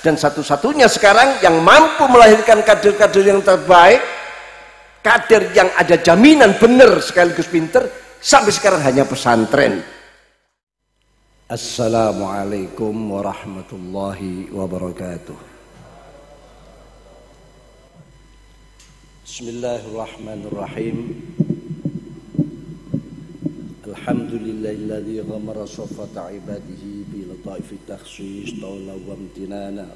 Dan satu-satunya sekarang yang mampu melahirkan kader-kader yang terbaik, kader yang ada jaminan benar sekaligus pinter, sampai sekarang hanya pesantren. Assalamualaikum warahmatullahi wabarakatuh. Bismillahirrahmanirrahim. Alhamdulillahilladzi ghamara safata ibadihi bi lataifi takhsis tawla wa imtinana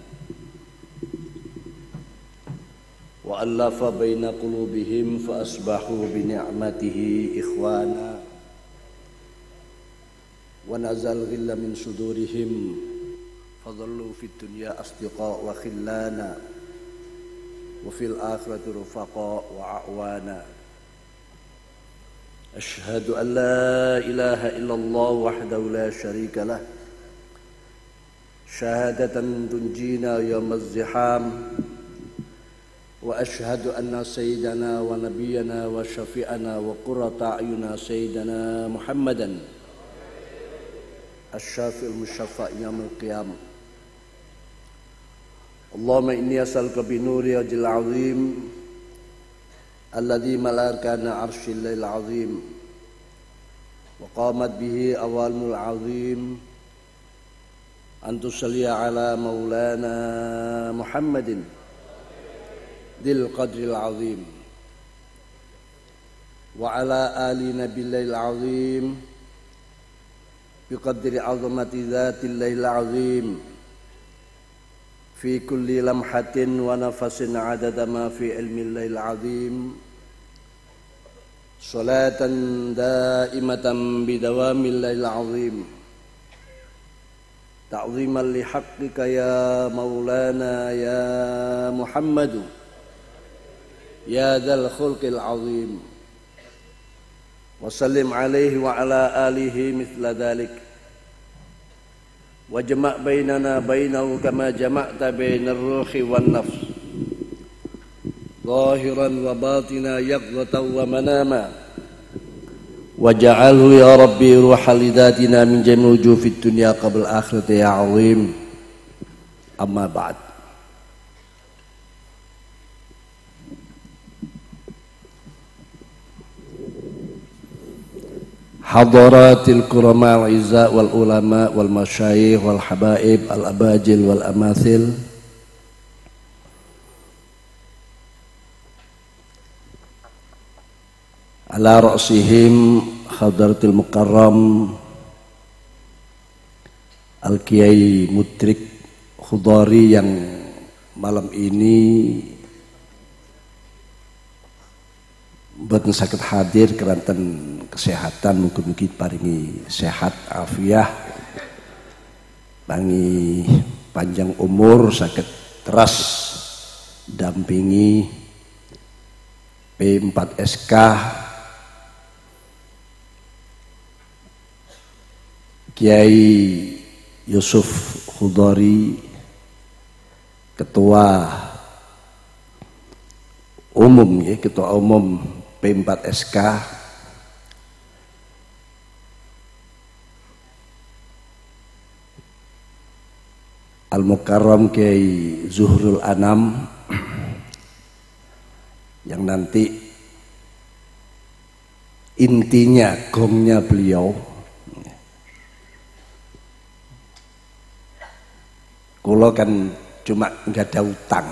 wa allafa baina qulubihim fa asbahu bi ni'matihi ikhwana wa nazal ghilla min sudurihim fadhallu fid dunya asdiqa wa khillana wa fil akhirati rufaqa wa a'wana. Asyhadu an la ilaha illallah wahdahu la syarika lah syahadatan tunjina yawmaz ziham wa asyhadu anna sayyidana wa nabiyyana wa syafi'ana wa qurrata a'yuna sayyidana Muhammadan asy-syafi'ul musyaffa' yaumil qiyamah. Allahumma inni as'aluka bi nuri wajhil 'azim alladzi malakana 'arsyil lail 'azim wa qamat bihi awalul 'azim an tusalli 'ala maulana Muhammadin dil qadril 'azim wa 'ala ali nabiyil 'azim bi qadri 'azamati dzatil lail 'azim fi kulli lamhatin wa nafasin 'adada ma fi ilmil lail 'azim salatan daimatan bidawamil lail 'azim ta'ziman li haqqika ya maulana ya Muhammadu ya dzal khulqil 'azim wa sallim alaihi wa ala alihi mithla dzalik wa jama' bainana bainahu kama jama'ta bainar ruhi wan nafs zahiran wa batina yaqzatan wa manama waj'alhu ya rabbi ruhal lidatina min jami'il wujuh fid dunya qabl akhirati ya azim. Amma ba'd. Hadaratil kurama wal izza wal ulama wal masyayikh wal habaib al abajil wal amathil, ala ra'sihim hadaratil mukarram al kiai mudrik khudari yang malam ini boten saged hadir keranten kesehatan, mugi-mugi paringi sehat afiah, pangi panjang umur, saged teras dampingi P4SK Kiai Yusuf Khudari, ketua umum ya, ketua umum P4SK, Al-Mukarram Kiai Zuhrul Anam yang nanti intinya gongnya beliau. Kulo kan cuma nggak ada utang,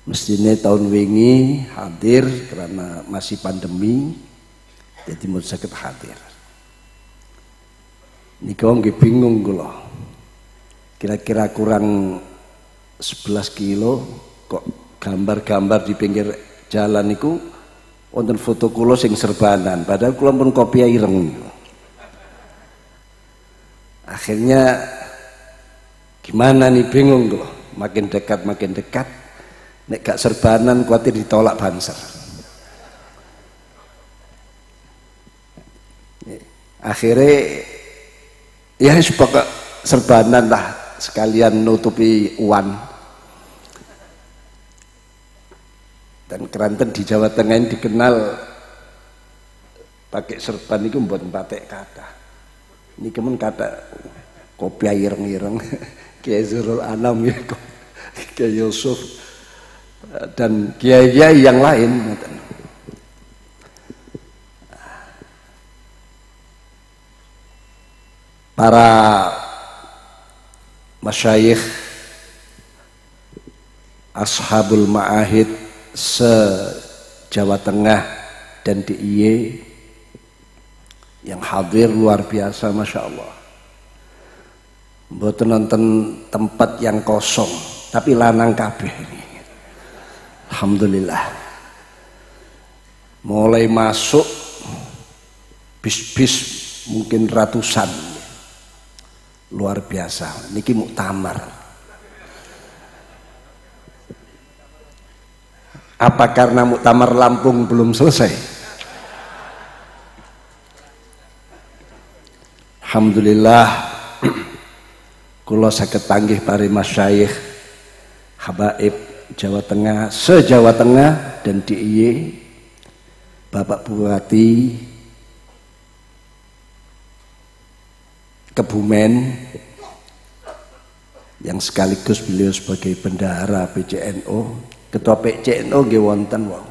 mestinya tahun wingi hadir karena masih pandemi, jadi mau sakit hadir. Ini kau nggak bingung kulo, kira-kira kurang 11 kilo kok gambar-gambar di pinggir jalan itu wonten foto kulo sing serbanan, padahal kulo pun kopi ireng. Akhirnya gimana nih, bingung loh, makin dekat nek gak serbanan khawatir ditolak banser. Akhirnya ya pokok serbanan lah sekalian nutupi uan. Dan keranten di Jawa Tengah ini dikenal pakai serban itu buat batik kata. Ini kemen kata kopi ireng-ireng Kiai Zurul Anam ya, Kiai Yusuf dan kiai-kiai yang lain. Para masyayikh ashabul ma'ahid se-Jawa Tengah dan DIY yang hadir luar biasa, Masya Allah. Mboten nonton tempat yang kosong, tapi lanang kabeh ini. Alhamdulillah. Mulai masuk bis-bis mungkin ratusan, luar biasa. Niki muktamar. Apa karena muktamar Lampung belum selesai? Alhamdulillah, kula saged panggih pari masyayikh habaib Jawa Tengah, se-Jawa Tengah dan DIY, Bapak Bupati Kebumen yang sekaligus beliau sebagai bendahara PCNO, ketua PCNO nggih wonten wau.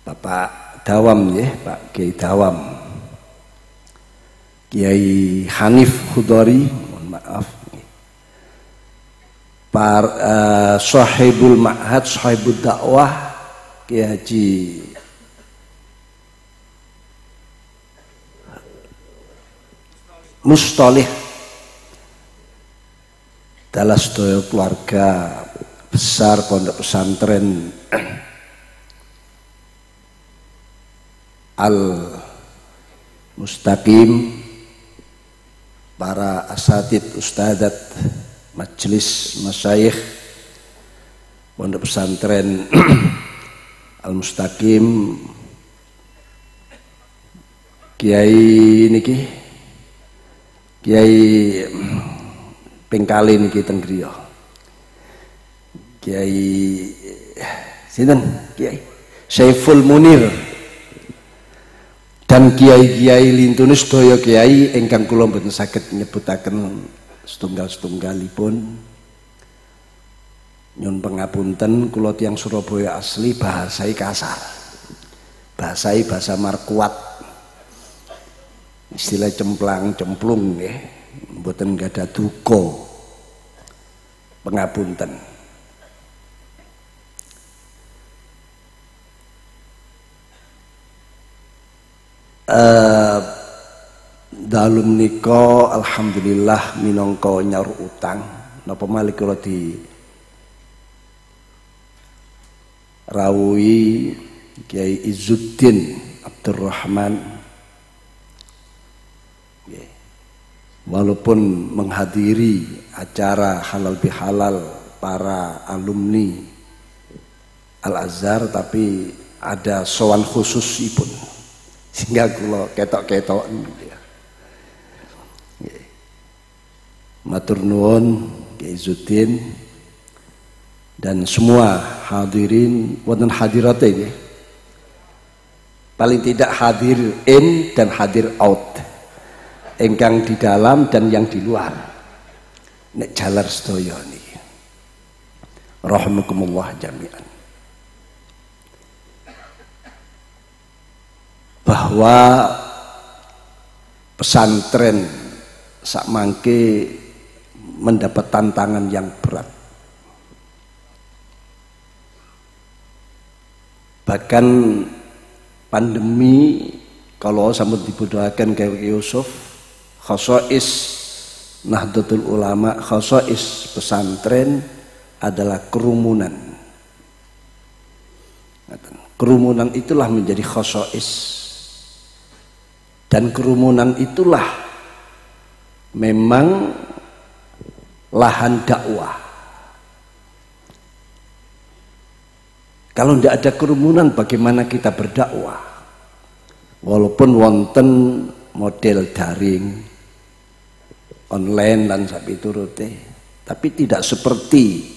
Bapak Dawam nggih, Pak Kiai Dawam. Kiai Hanif Khudori, mohon maaf. Sahibul Ma'had, Sahibul Dakwah, Kiai Haji Mustolih, dalam sedaya keluarga besar pondok pesantren Al Mustaqim, para asatid ustadzat majelis masyayikh pondok pesantren Al Mustaqim, kiai niki Kiai Pengkali niki teng griya, Kiai sinten Kiai Saiful Munir dan kiai-kiai lintune sedaya kiai ingkang kula mboten saged nyebutaken setunggal-setunggalipun. Nyun pangapunten, kula tiyang Surabaya asli bahasai kasar, bahasai bahasa markuat, istilah cemplang cemplung nggih, mboten gadah duka, pangapunten. Dalem nika alhamdulillah minangka nyaur utang napa malih kula di rawuhi Kiai Izzuddin Abdurrahman, walaupun menghadiri acara halal bihalal para alumni Al-Azhar, tapi ada sowan khususipun sehingga kula ketok-ketok. Matur nuwun Kiai Izzuddin dan semua hadirin wonten hadirate nggih. Paling tidak hadir in dan hadir out, ingkang di dalam dan yang di luar. Nek jalar sedaya niki. Rahimakumullah jami'an. Bahwa pesantren sak mangke mendapat tantangan yang berat. Bahkan pandemi kalau sampun dibutuhkan Kiai Yusuf, khosais Nahdlatul Ulama, khosais pesantren adalah kerumunan. Kerumunan itulah menjadi khosais. Dan kerumunan itulah memang lahan dakwah. Kalau tidak ada kerumunan, bagaimana kita berdakwah? Walaupun wonten model daring, online dan sapi turute, tapi tidak seperti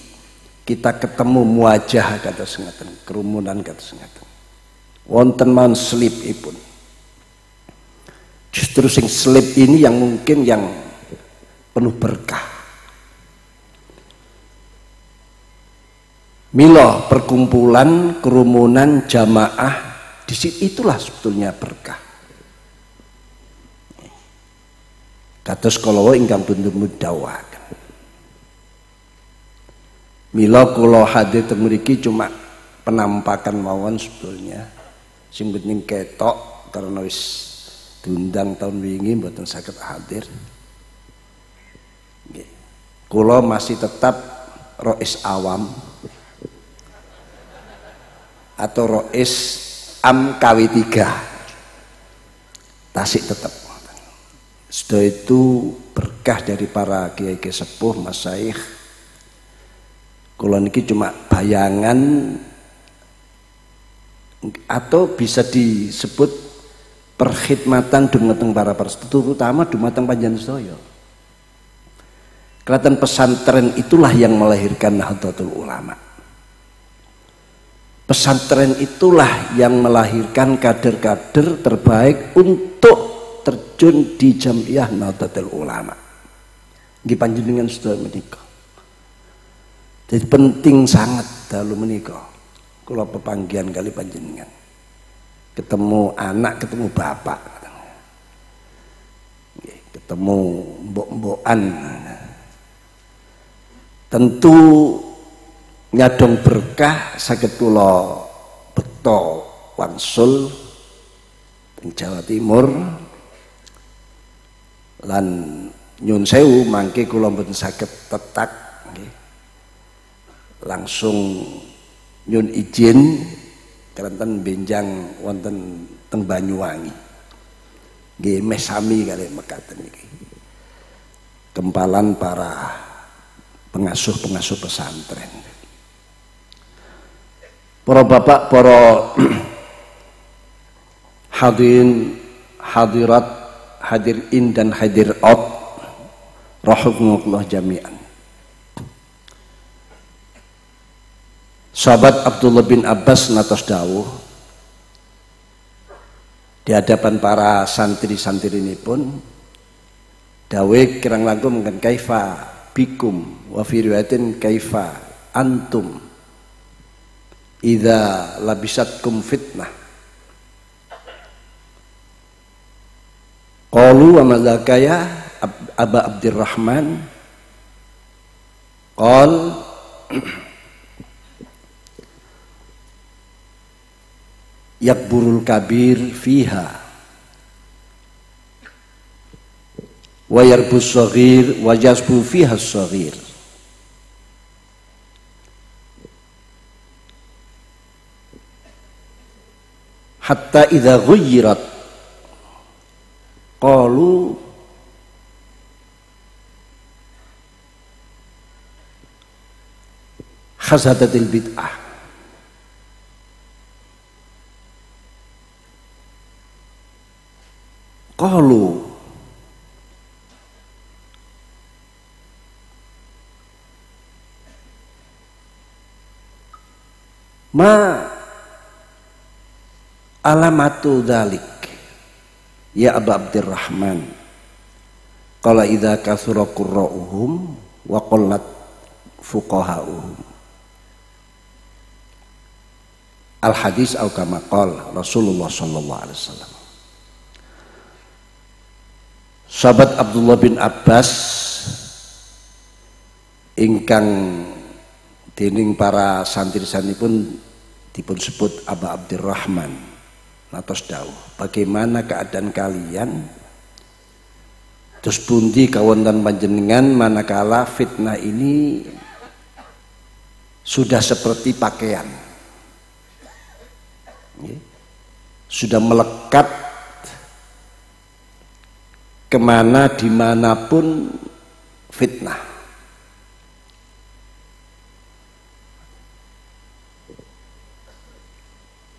kita ketemu muajah kata sengatan, kerumunan kata sengatan. Wonten man slipipun. Justru sing slip ini yang mungkin yang penuh berkah. Milo perkumpulan, kerumunan, jamaah, di situ itulah sebetulnya berkah. Kados kala ingkang pun dawaken. Milo kula hadir teng mriki cuma penampakan mawon sebetulnya. Sing penting ketok karena wis diundang tahun wingi mboten saged hadir. Nggih. Kula masih tetap rois awam atau rois am KW 3 tasik tetap. Sudah itu berkah dari para kiai-kiai sepuh, masyayikh. Kula niki cuma bayangan atau bisa disebut perkhidmatan dumateng para persetu, terutama dumateng panjenengan sedaya. Kelihatan pesantren itulah yang melahirkan Nahdlatul Ulama. Pesantren itulah yang melahirkan kader-kader terbaik untuk terjun di Jamiah Nahdlatul Ulama. Nggih panjenengan sedaya menika. Jadi penting sangat dalu menika. Kula pepanggihan kali panjenengan. Ketemu anak, ketemu bapak. Nggih, ketemu mbok-mbokan. Tentu nyadong berkah saged kula bekta wansul teng Jawa Timur lan nyun sewu mangke kula mboten saged tetak nggih. Langsung nyun izin kelantan benjang wonten teng Banyuwangi. Nggih meh sami kalih mekaten iki. Kempalan para pengasuh-pengasuh pesantren. Para bapak, para hadirin, hadirat, hadirin dan hadirat rahimakumullah jami'an. Sahabat Abdullah bin Abbas natos dawuh di hadapan para santri-santri ini pun dawuh kirang langkung mengken kaifa bikum wa fi riwayatin kaifa antum idza labisatkum fitnah. Qalu wa madzaka ya Aba Abdurrahman? Qal yakburul kabir fiha wa yarbus saghir wa jasbu fiha saghir. Hatta idza ghuyyirat qalu khazadatil bid'ah. Qalu ma alamatu dzalik ya Aba Abdurrahman? Qala idza kathura qurra'uhum wa qallat fuqaha'uhum. Al hadis au kama qala Rasulullah sallallahu alaihi wasallam. Sahabat Abdullah bin Abbas ingkang dening para santri-santri pun dipun sebut Aba Abdurrahman natos dawuh, bagaimana keadaan kalian terus pundi kawonten panjenengan manakala fitnah ini sudah seperti pakaian, sudah melekat kemana dimanapun fitnah.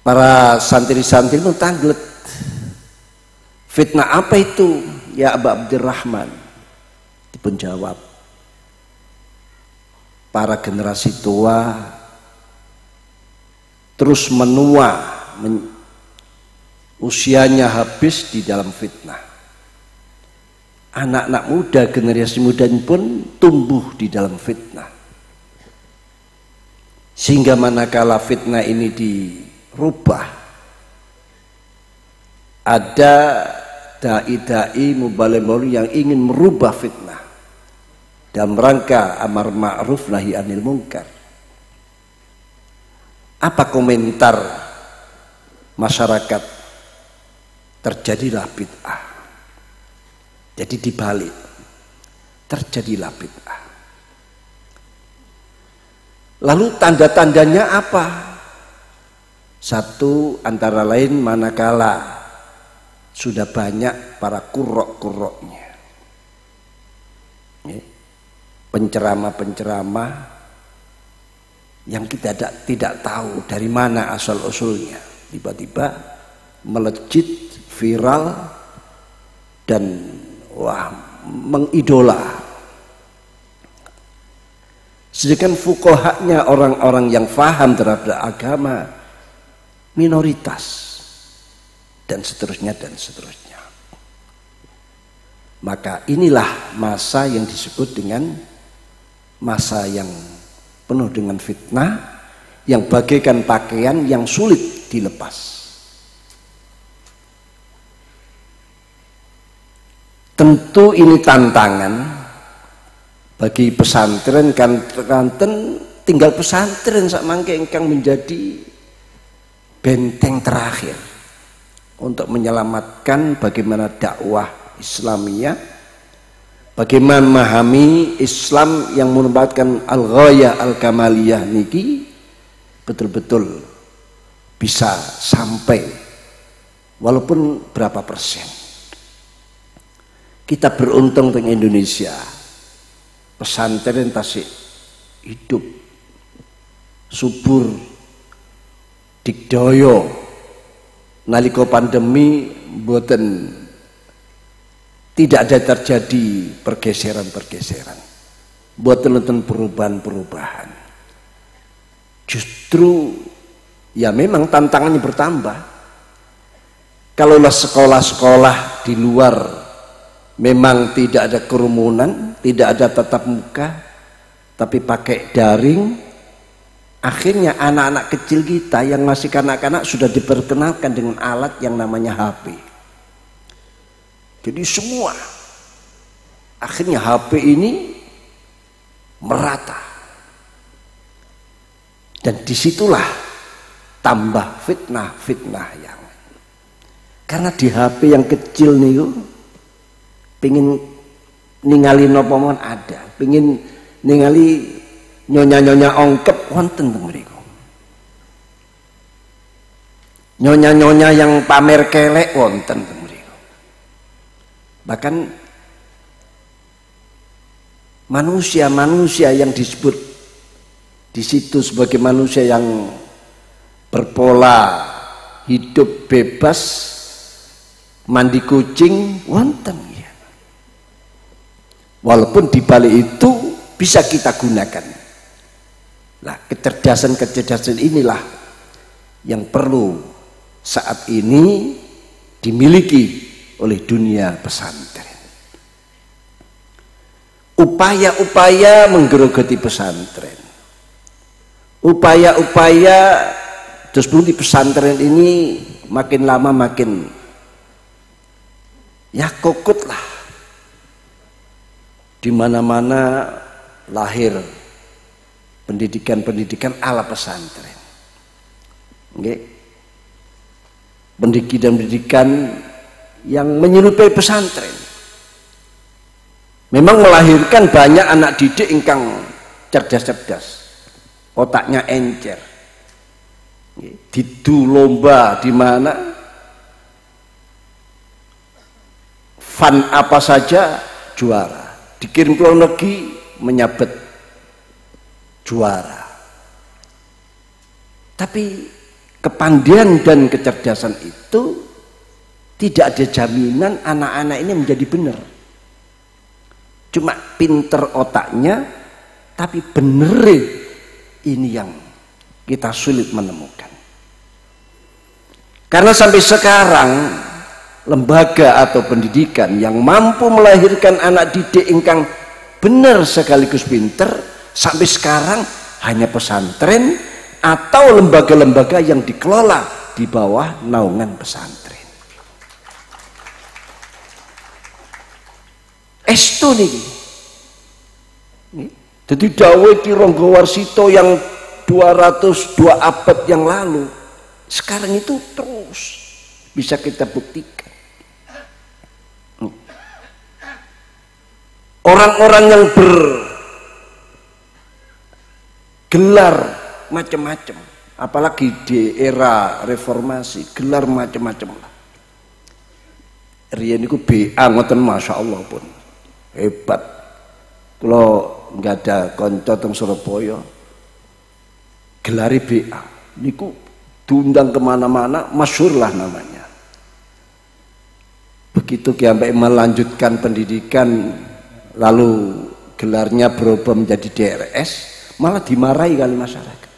Para santri-santri itu tanglet, fitnah apa itu ya Aba Abdurrahman? Dipun jawab, para generasi tua terus menua, usianya habis di dalam fitnah. Anak-anak muda, generasi muda pun tumbuh di dalam fitnah. Sehingga manakala fitnah ini dirubah, ada dai-dai mubaligh yang ingin merubah fitnah dalam rangka amar ma'ruf nahi anil munkar. Apa komentar masyarakat? Terjadilah bid'ah. Jadi dibalik, terjadilah bid'ah. Lalu tanda-tandanya apa? Satu antara lain manakala sudah banyak para kurok-kuroknya, penceramah-penceramah yang kita tidak tahu dari mana asal-usulnya, tiba-tiba melejit, viral, dan mengidola. Sedangkan fuqahanya, orang-orang yang faham terhadap agama, minoritas, dan seterusnya dan seterusnya. Maka inilah masa yang disebut dengan masa yang penuh dengan fitnah, yang bagaikan pakaian yang sulit dilepas. Tentu ini tantangan bagi pesantren. Kanten tinggal pesantren sak mangke ingkang menjadi benteng terakhir untuk menyelamatkan bagaimana dakwah Islamiyah, bagaimana memahami Islam yang menempatkan al-ghayah al-kamaliyah niki betul-betul bisa sampai walaupun berapa persen. Kita beruntung dengan Indonesia, pesantren tasik hidup subur digdaya nalika pandemi, mboten tidak ada terjadi pergeseran-pergeseran, mboten wonten perubahan-perubahan. Justru ya memang tantangannya bertambah. Kalaulah sekolah-sekolah di luar memang tidak ada kerumunan, tidak ada tatap muka, tapi pakai daring, akhirnya anak-anak kecil kita yang masih kanak-kanak sudah diperkenalkan dengan alat yang namanya HP. Jadi semua akhirnya HP ini merata, dan disitulah tambah fitnah-fitnah yang, karena di HP yang kecil nih pingin ningali nopo mon ada, pingin ningali nyonya-nyonya ongkep wonten teng mriku, nyonya-nyonya yang pamer kelek wonten teng mriku. Bahkan manusia-manusia yang disebut di situ sebagai manusia yang berpola hidup bebas, mandi kucing wonten. Walaupun di balik itu bisa kita gunakan. Nah, kecerdasan-kecerdasan inilah yang perlu saat ini dimiliki oleh dunia pesantren. Upaya-upaya menggerogoti pesantren, upaya-upaya terus di pesantren ini makin lama makin ya kokut lah. Di mana-mana lahir pendidikan-pendidikan ala pesantren. Okay. Pendidikan yang menyerupai pesantren. Memang melahirkan banyak anak didik ingkang cerdas-cerdas, otaknya encer. Okay. Didu lomba di mana, fun apa saja juara. Dikirim ke luar negeri menyabet juara. Tapi kepandaian dan kecerdasan itu tidak ada jaminan anak-anak ini menjadi benar. Cuma pinter otaknya, tapi bener ini yang kita sulit menemukan. Karena sampai sekarang lembaga atau pendidikan yang mampu melahirkan anak didik ingkang benar sekaligus pinter sampai sekarang hanya pesantren atau lembaga-lembaga yang dikelola di bawah naungan pesantren. Estu niki. Jadi dawuh Ki Rangga Warsita yang 202 abad yang lalu sekarang itu terus bisa kita buktikan. Orang-orang yang bergelar macam-macam, apalagi di era reformasi, gelar macam-macam lah. Riyen niku BA ngoten, masya Allah pun hebat. Kalau nggak ada konco teng Surabaya, gelari BA niku diundang kemana-mana, masyhur lah namanya. Begitu sampai melanjutkan pendidikan, lalu gelarnya berubah menjadi DRS, malah dimarahi kali masyarakat.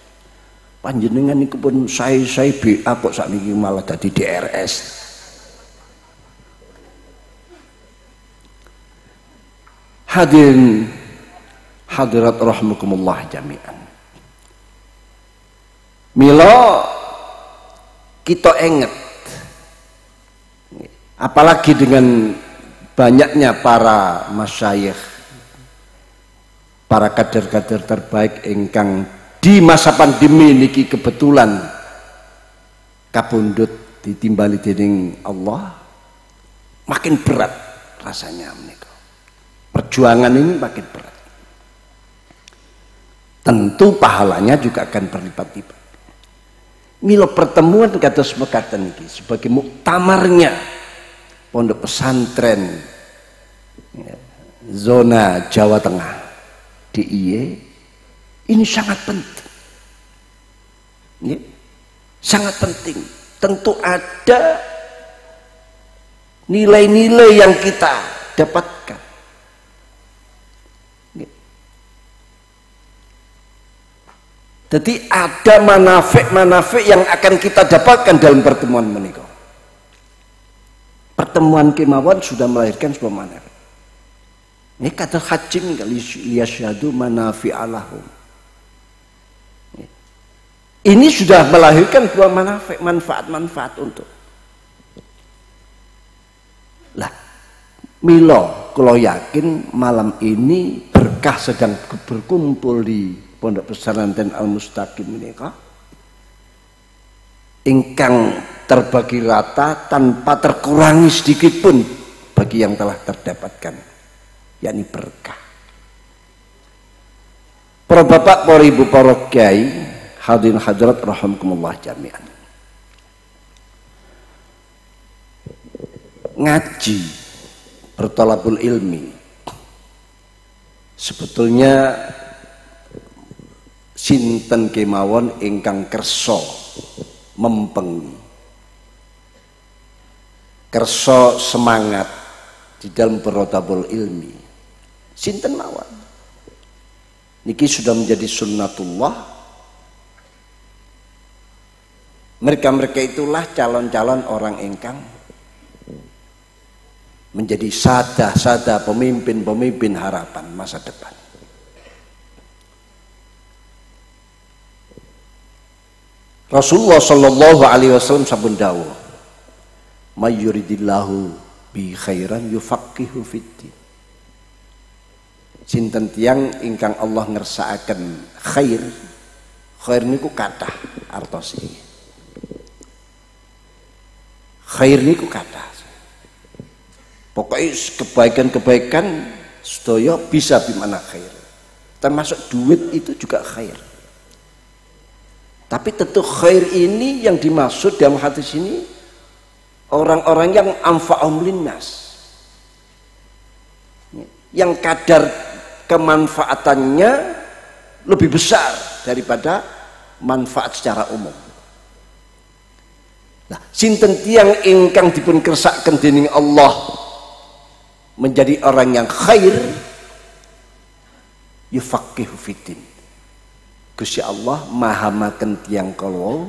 Panjenengan niku pun saya BA kok sakniki malah jadi DRS. Hadirin hadirat rahimakumullah jami'an. Mila kita ingat, apalagi dengan banyaknya para masyayikh, para kader-kader terbaik ingkang di masa pandemi niki kebetulan kapundhut ditimbali dening Allah, makin berat rasanya menika. Perjuangan ini makin berat. Tentu pahalanya juga akan berlipat-lipat. Mila pertemuan kados mekaten iki sebagai muktamarnya pondok pesantren zona Jawa Tengah DIY ini sangat penting. Ya, sangat penting. Tentu ada nilai-nilai yang kita dapatkan. Jadi ada manafik-manafik yang akan kita dapatkan dalam pertemuan menika. Pertemuan kemawon sudah melahirkan sebuah manafik. Ini kata hajim liyasyhadu manafi'alahum. Ini sudah melahirkan sebuah manafik, manfaat-manfaat untuk. Lah, milo kalau yakin malam ini berkah sedang berkumpul di Pondok Pesantren Al-Mustaqim menika ingkang terbagi rata tanpa terkurangi sedikit pun bagi yang telah terdapatkan, yakni berkah. Para bapak, para ibu, para kiai, hadirin hadirat rahimakumullah jami'an. Ngaji, bertolabul ilmi, sebetulnya sinten kemawon ingkang kersa mempengi, kersa semangat di dalam bertolabul ilmi, sinten mawon niki sudah menjadi sunnatullah. Mereka-mereka itulah calon-calon orang ingkang menjadi sada-sada pemimpin-pemimpin harapan masa depan. Rasulullah sallallahu alaihi wasallam sabun dawuh, may yuridillahu bi khairan yufaqihu fiddin. Sinten tiyang ingkang Allah ngersakaken khair, khair niku kathah artosipun. Khair niku kathah. Pokoknya kebaikan-kebaikan sedaya bisa bimana khair. Termasuk duit itu juga khair. Tapi tentu khair ini yang dimaksud dalam hadis ini orang-orang yang anfa'um linnas, yang kadar kemanfaatannya lebih besar daripada manfaat secara umum. Nah, sinten tiyang ingkang dipun kersakaken dening Allah menjadi orang yang khair, yufaqihu fiddin. Gusti Allah mahamaken tiyang kalawau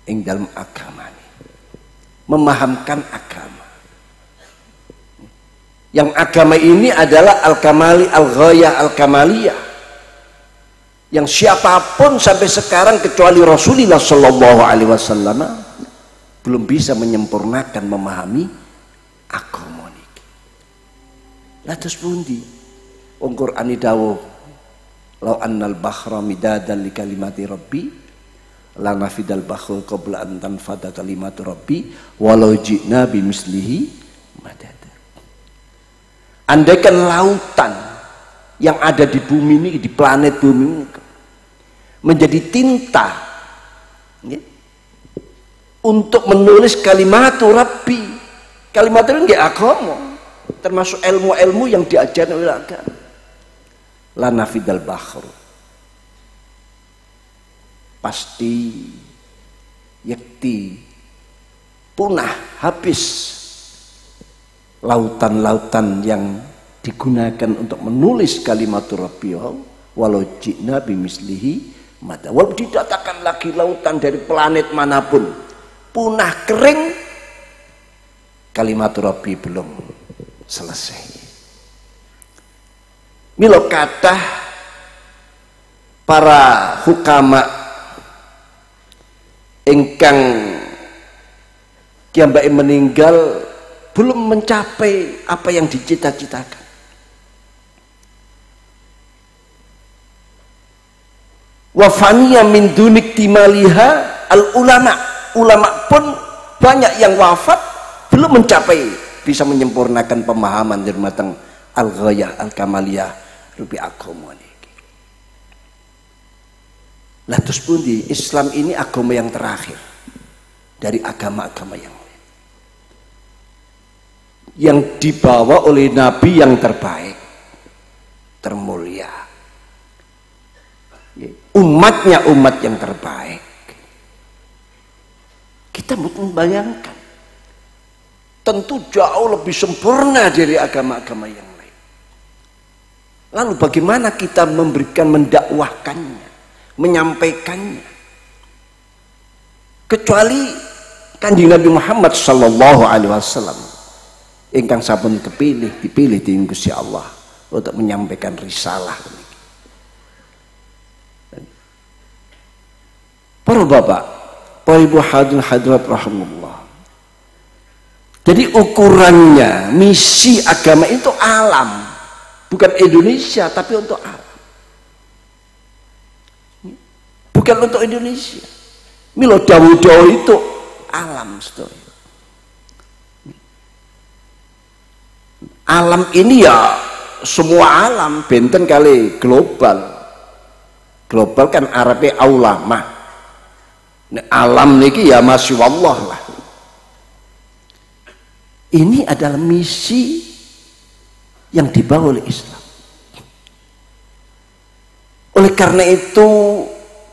ing dalam agama, memahamkan agama. Yang agama ini adalah al-kamali al-ghayah al-kamaliyah, yang siapapun sampai sekarang kecuali Rasulullah Shallallahu Alaihi Wasallam belum bisa menyempurnakan memahami agama niki. Lah terus pundi? Wong Qur'an dawuh, "Lau annal bahra midadan li kalimati rabbi la nafidal bahru qabla an tanfada kalimatu rabbi walau ji'na bimislihi madada." Andaikan lautan yang ada di bumi ini, di planet bumi ini menjadi tinta ya, untuk menulis kalimatu rabbi. Kalimat itu nggak agama, termasuk ilmu-ilmu yang diajarkan oleh agama. La nafidal bahru, pasti yakti punah habis lautan-lautan yang digunakan untuk menulis kalimat rabbi walau ji'na bimislihi mata. Walau didatangkan lagi lautan dari planet manapun punah kering, kalimat rabbi belum selesai. Milo kathah para hukama ingkang kiambake meninggal belum mencapai apa yang dicita-citakan. Wa faniya min dunik timaliha al ulama. Ulama pun banyak yang wafat belum mencapai bisa menyempurnakan pemahaman dari matang al-ghayah al-kamaliyah rupi agama niki. Lah terus pundi? Islam ini agama yang terakhir dari agama-agama yang lain, yang dibawa oleh Nabi yang terbaik, termulia, umatnya umat yang terbaik. Kita membayangkan tentu jauh lebih sempurna dari agama-agama yang lain. Lalu bagaimana kita memberikan, mendakwahkannya, menyampaikannya? Kecuali Kanjeng Nabi Muhammad sallallahu alaihi wasallam ingkang sampun dipilih dening Gusti Allah untuk menyampaikan risalah. Para bapak, para ibu hadirin hadirat rahimahullah. Jadi ukurannya misi agama itu alam, bukan Indonesia tapi untuk alam, bukan untuk Indonesia. Milo dawu-dawu itu alam, story. Alam ini ya semua alam, benten kali global. Global kan Arabnya aulama. Alam niki ya masya Allah lah. Ini adalah misi yang dibawa oleh Islam. Oleh karena itu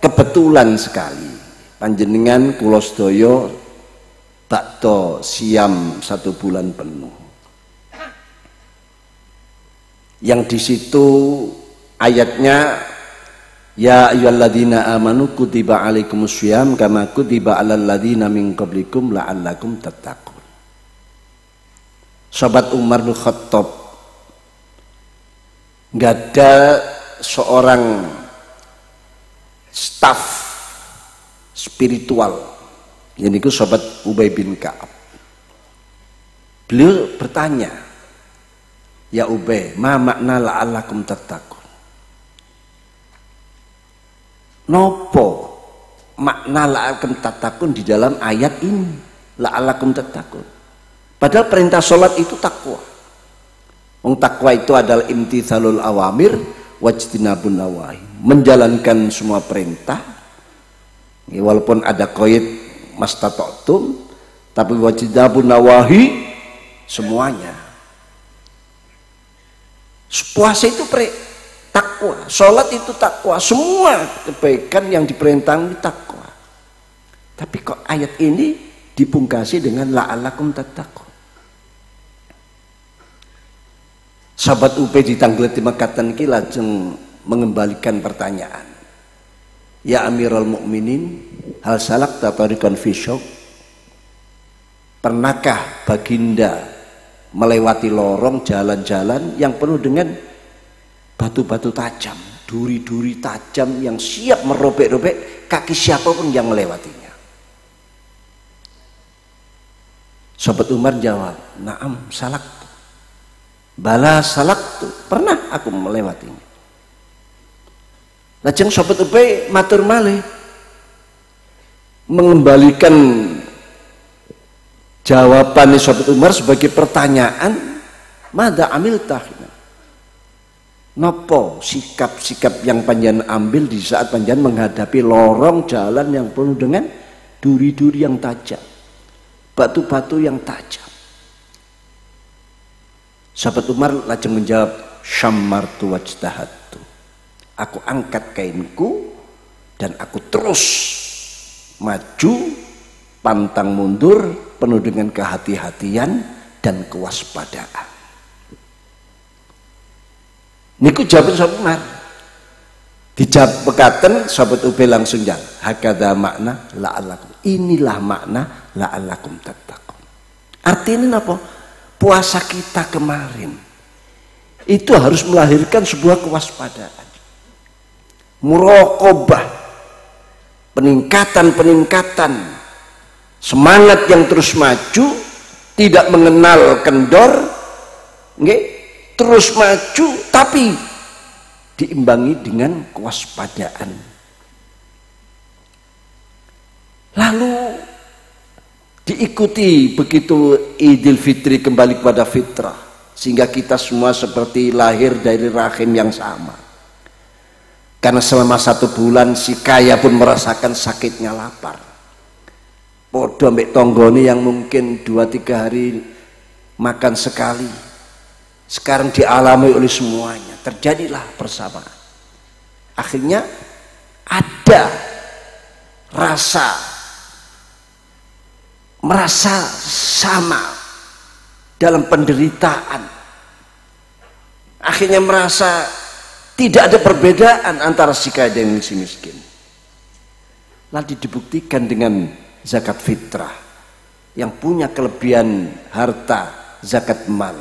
kebetulan sekali panjenengan kula sedaya bakda siam 1 bulan penuh, yang di situ ayatnya ya ayyuhalladzina amanu kutiba alaikumussyiyam kama kutiba alal ladzina min qablikum la'allakum tattaqun. Sahabat Umar bin Khattab, nggak ada seorang staf spiritual, yaitu sahabat Ubay bin Ka'ab. Beliau bertanya, ya Ubay, ma makna la'allakum tattaqun? Nopo makna la'allakum tattaqun di dalam ayat ini? La'allakum tattaqun. Padahal perintah sholat itu takwa. Wong takwa itu adalah imtithalul awamir wajtinabun nawahi, menjalankan semua perintah ya, walaupun ada qaid mastata'tum, tapi wajtinabun nawahi semuanya. Puasa itu takwa, sholat itu takwa, semua kebaikan yang diperintahkan itu takwa. Tapi kok ayat ini dipungkasi dengan la'allakum tattaqun? Sahabat Ubay ditanggleti makatan iki lajeng mengembalikan pertanyaan. Ya Amirul Mukminin, hal salakta tariqan fi syauq? Pernahkah baginda melewati lorong jalan-jalan yang penuh dengan batu-batu tajam, duri-duri tajam yang siap merobek-robek kaki siapapun yang melewatinya. Sahabat Umar jawab, "Na'am, salak." Bala salak tuh, pernah aku melewatinya. Lajeng sahabat Ubay matur malih mengembalikan jawaban sahabat Umar sebagai pertanyaan, "Mada amil tahina?" Nopo sikap-sikap yang panjenengan ambil di saat panjenengan menghadapi lorong jalan yang penuh dengan duri-duri yang tajam, batu-batu yang tajam. Sahabat Umar lajeng menjawab, "Syammartu wajtahadtu." Aku angkat kainku dan aku terus maju pantang mundur penuh dengan kehati-hatian dan kewaspadaan. Niku jawab sahabat Umar. Dijawab bekaten sahabat Ubay langsung jawab, "Hakadha makna la'allakum." Inilah makna la'allakum tattaqun. Artinya apa? Puasa kita kemarin itu harus melahirkan sebuah kewaspadaan, muraqabah, peningkatan semangat yang terus maju, tidak mengenal kendor, terus maju tapi diimbangi dengan kewaspadaan. Lalu diikuti begitu Idul Fitri kembali kepada fitrah, sehingga kita semua seperti lahir dari rahim yang sama. Karena selama 1 bulan si kaya pun merasakan sakitnya lapar. Podo ambek tonggone yang mungkin 2-3 hari makan sekali, sekarang dialami oleh semuanya. Terjadilah persamaan. Akhirnya ada merasa sama dalam penderitaan. Akhirnya merasa tidak ada perbedaan antara si kaya dan si miskin. Lalu dibuktikan dengan zakat fitrah yang punya kelebihan harta zakat mal.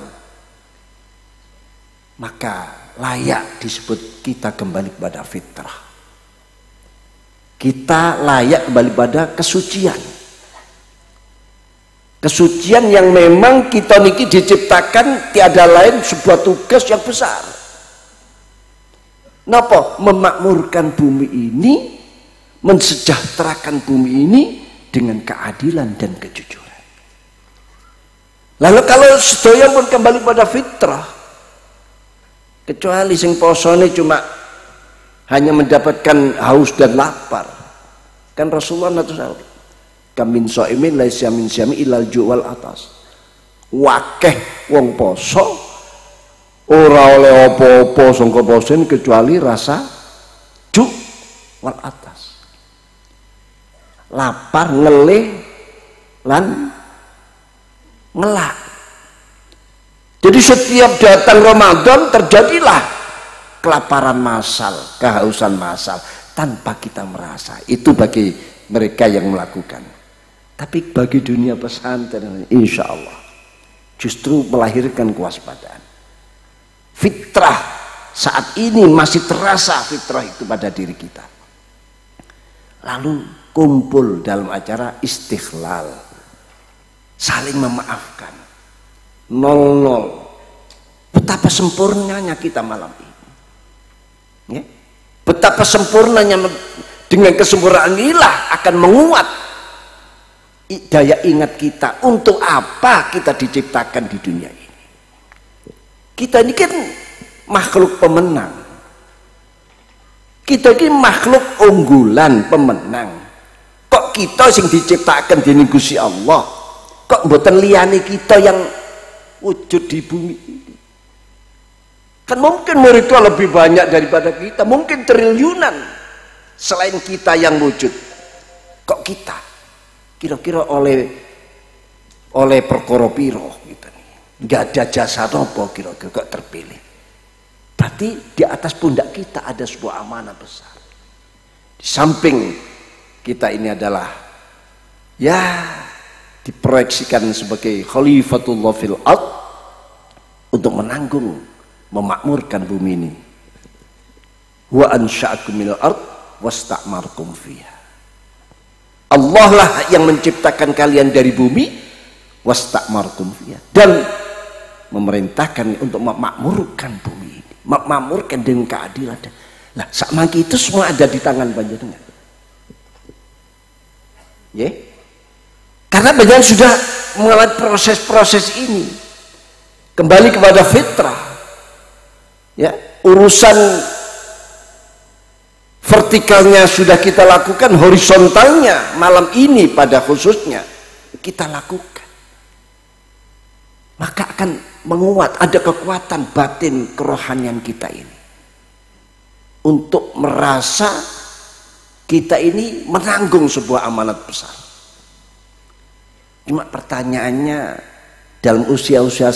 Maka layak disebut kita kembali kepada fitrah. Kita layak kembali pada kesucian. Kesucian yang memang kita niki diciptakan tiada lain sebuah tugas yang besar. Napa? Memakmurkan bumi ini, mensejahterakan bumi ini dengan keadilan dan kejujuran. Lalu kalau sedaya pun kembali pada fitrah, kecuali sing posone cuma hanya mendapatkan haus dan lapar. Kan Rasulullah SAW, "Kamin shaimin laisa min syami ilal ju'wal atas." Wakeh wong poso ora oleh apa-apa sangka posone kecuali rasa ju wal atas. Lapar, ngelih lan ngelak. Jadi setiap datang Ramadan terjadilah kelaparan massal, kehausan massal tanpa kita merasa. Itu bagi mereka yang melakukan. Tapi bagi dunia pesantren, insya Allah justru melahirkan kewaspadaan. Fitrah saat ini masih terasa fitrah itu pada diri kita. Lalu kumpul dalam acara istighlal, saling memaafkan, 0-0. Betapa sempurnanya kita malam ini. Betapa sempurnanya, dengan kesempurnaan inilah akan menguat daya ingat kita untuk apa kita diciptakan di dunia ini. Kita ini kan makhluk pemenang, kita ini makhluk unggulan pemenang. Kok kita sing diciptakan di Gusti Allah, kok mboten liyane kita yang wujud di bumi ini? Kan mungkin mereka lebih banyak daripada kita, mungkin triliunan selain kita yang wujud. Kok kita kira-kira oleh perkara piro gitu nih, nggak ada jasa nopo kira-kira kok terpilih? Berarti di atas pundak kita ada sebuah amanah besar. Di samping kita ini adalah ya diproyeksikan sebagai khalifatullah fil ard untuk menanggung, memakmurkan bumi ini. wa ansha'akum minal ard wasta'markum fiha. Allah lah yang menciptakan kalian dari bumi, wasta'markum fiha, dan memerintahkan untuk memakmurkan bumi ini, memakmurkan dengan keadilan. Lah sakmangki itu semua ada di tangan panjenengan. Ya. Karena panjenengan sudah mengalami proses-proses ini. Kembali kepada fitrah. Ya, urusan vertikalnya sudah kita lakukan, horizontalnya malam ini pada khususnya kita lakukan, maka akan menguat, ada kekuatan batin kerohanian kita ini untuk merasa kita ini menanggung sebuah amanat besar. Cuma pertanyaannya, dalam usia-usia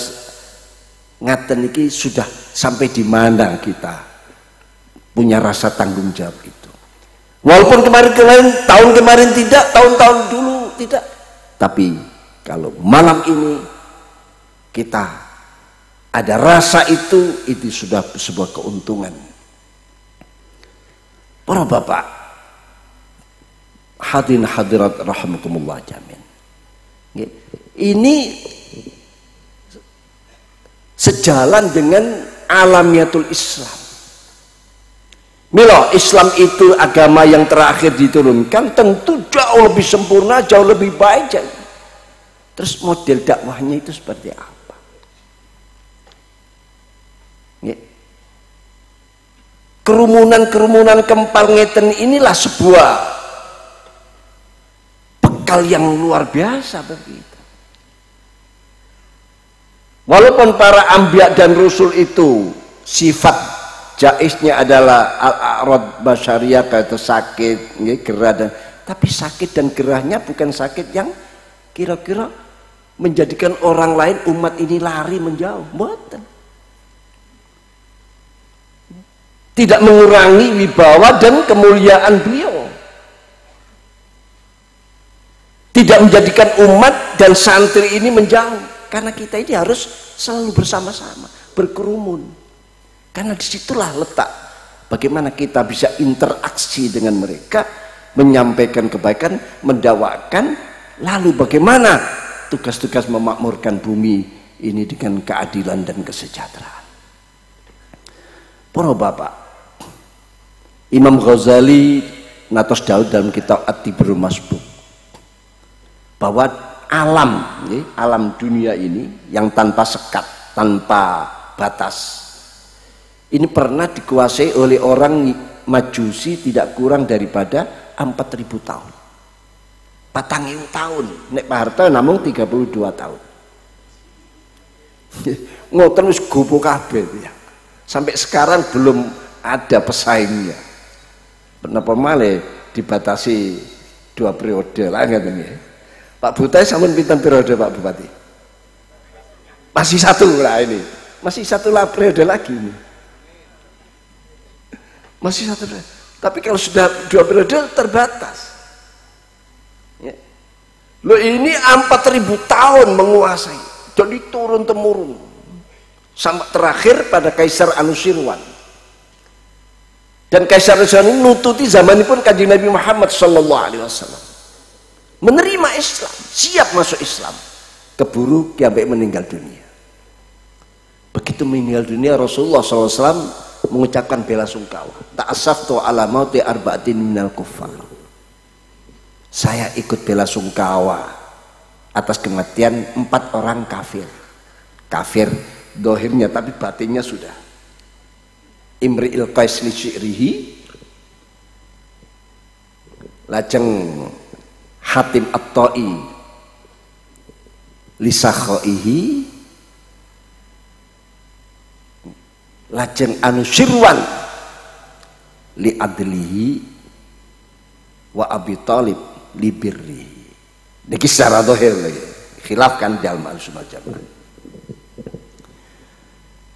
ngaten ini sudah sampai di mana kita punya rasa tanggung jawab itu? Walaupun kemarin-kemarin, tahun kemarin tidak, tahun-tahun dulu tidak, tapi kalau malam ini kita ada rasa itu sudah sebuah keuntungan. Para bapak, hadirin hadirat rahimakumullah jami'an. Ini sejalan dengan alamiatul Islam. Milo, Islam itu agama yang terakhir diturunkan, tentu jauh lebih sempurna, jauh lebih baik. Terus model dakwahnya itu seperti apa? Kerumunan-kerumunan kempal ngeten inilah sebuah bekal yang luar biasa begitu. Walaupun para anbiya dan rasul itu sifat jaisnya adalah al-a'rad basyariyah, kata sakit, gerah, dan tapi sakit dan gerahnya bukan sakit yang kira-kira menjadikan orang lain umat ini lari menjauh, mboten. Tidak mengurangi wibawa dan kemuliaan beliau, tidak menjadikan umat dan santri ini menjauh, karena kita ini harus selalu bersama-sama, berkerumun. Karena disitulah letak bagaimana kita bisa interaksi dengan mereka, menyampaikan kebaikan, mendakwakan, lalu bagaimana tugas-tugas memakmurkan bumi ini dengan keadilan dan kesejahteraan. Para bapak, Imam Ghazali natos Daud dalam kitab At-Tibrul Masbuk bahwa alam dunia ini yang tanpa sekat, tanpa batas, ini pernah dikuasai oleh orang Majusi tidak kurang daripada 4.000 tahun. 4.000 tahun. Nek Pak Harto namung 32 tahun. Ngoten wis gopo kabeh ya. Sampai sekarang belum ada pesaingnya. Kenapa malah dibatasi 2 periode lah ngeten ya. Pak Butai sampun pinten periode Pak Bupati? Masih 1 lah ini. Masih 1 lah periode lagi ini. Masih 1 periode. Tapi kalau sudah 2 periode terbatas. Ya. Loh ini 4.000 tahun menguasai. Jadi turun temurun. Sampai terakhir pada Kaisar Anushirwan. Dan Kaisar Anushirwan ini nututi zamanipun Kanjeng Nabi Muhammad SAW. Menerima Islam, siap masuk Islam. Keburu sampai meninggal dunia. Begitu meninggal dunia, Rasulullah SAW mengucapkan bela sungkawa. Ta'asaftu ala mauti arba'atin minal kuffar. Saya ikut bela sungkawa atas kematian 4 orang kafir. Kafir dohirnya, tapi batinnya sudah. Imri'il Qais li syi'rihi, lajeng Hatim At-Ta'i li sakhoihi, lajeng Anushirwan li adlihi wa Abi Thalib li birrihi. Niki secara dohir lagi, khilafkan dalam al-sunnah jamaah.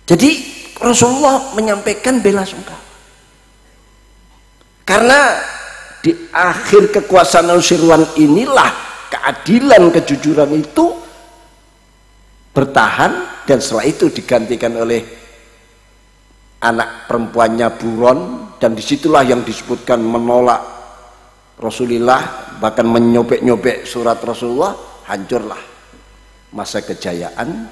Jadi Rasulullah menyampaikan bela sungkawa karena di akhir kekuasaan Anushirwan inilah keadilan, kejujuran itu bertahan, dan setelah itu digantikan oleh anak perempuannya Buron dan disitulah yang disebutkan menolak Rasulullah, bahkan menyobek-nyobek surat Rasulullah, hancurlah masa kejayaan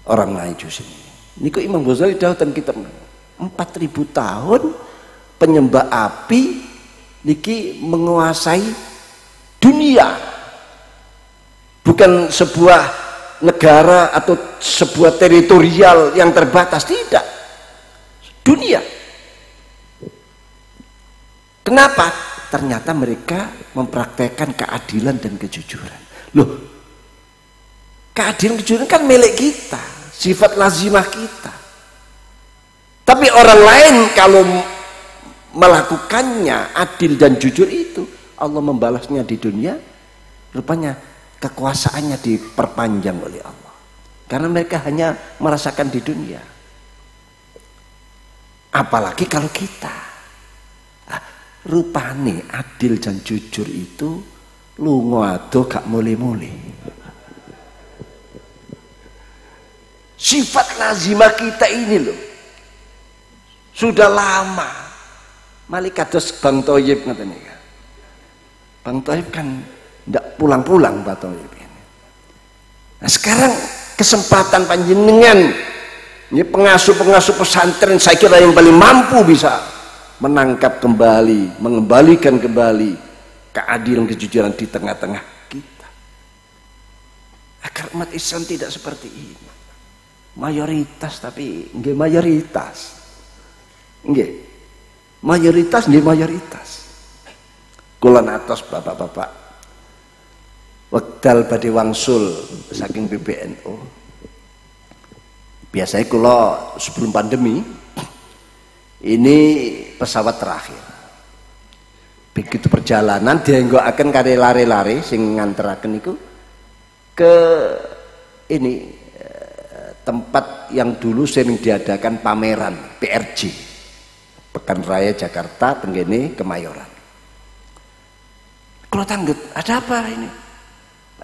orang Majus ini. Ini kok Imam Ghazali dawuh kitab 4000 tahun penyembah api niki menguasai dunia, bukan sebuah negara atau sebuah teritorial yang terbatas, tidak, dunia. Kenapa? Ternyata mereka mempraktekkan keadilan dan kejujuran. Loh, keadilan kejujuran kan milik kita, sifat lazimah kita. Tapi orang lain kalau melakukannya adil dan jujur itu, Allah membalasnya di dunia, rupanya kekuasaannya diperpanjang oleh Allah, karena mereka hanya merasakan di dunia. Apalagi kalau kita, rupane adil dan jujur itu lunga adoh gak mule-mule. Sifat lazimah kita ini loh sudah lama. Malik kados Bang Thoyib ngoten niku. Bang Thoyib kan ndak pulang-pulang Pak Thoyib ini. Nah, sekarang kesempatan panjenengan ini pengasuh-pengasuh pesantren, saya kira yang paling mampu bisa menangkap kembali, mengembalikan kembali keadilan kejujuran di tengah-tengah kita, agar umat Islam tidak seperti ini. Mayoritas tapi nggih mayoritas. Nggih. Mayoritas nggih mayoritas. Kula atos bapak-bapak wekdal badhe wangsul saking PBNU. Biasanya kula sebelum pandemi ini pesawat terakhir. Begitu perjalanan dienggokaken kare lare-lare sing nganteraken niku ke ini tempat yang dulu sering diadakan pameran PRJ, Pekan Raya Jakarta tenggene Kemayoran. Kalau tanggut, ada apa ini?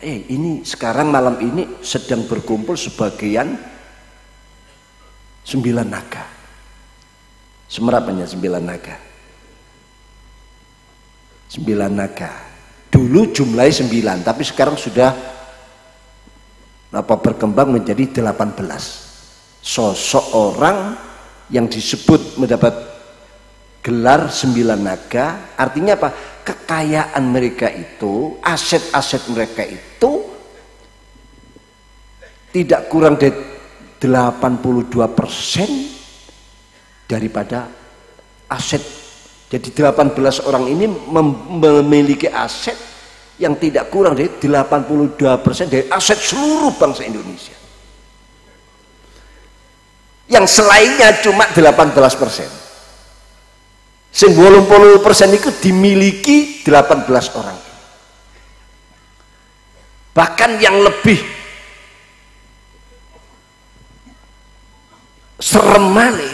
Ini sekarang malam ini sedang berkumpul sebagian 9 naga. Semerapannya 9 naga. 9 naga. Dulu jumlahnya 9, tapi sekarang sudah berkembang menjadi 18. Sosok orang yang disebut mendapat gelar 9 naga, artinya apa? Kekayaan mereka itu, aset-aset mereka itu tidak kurang dari 82% daripada aset. Jadi 18 orang ini memiliki aset yang tidak kurang dari 82% dari aset seluruh bangsa Indonesia. Yang selainnya cuma 18%. Sing 80% itu dimiliki 18 orang. Bahkan yang lebih serem malih,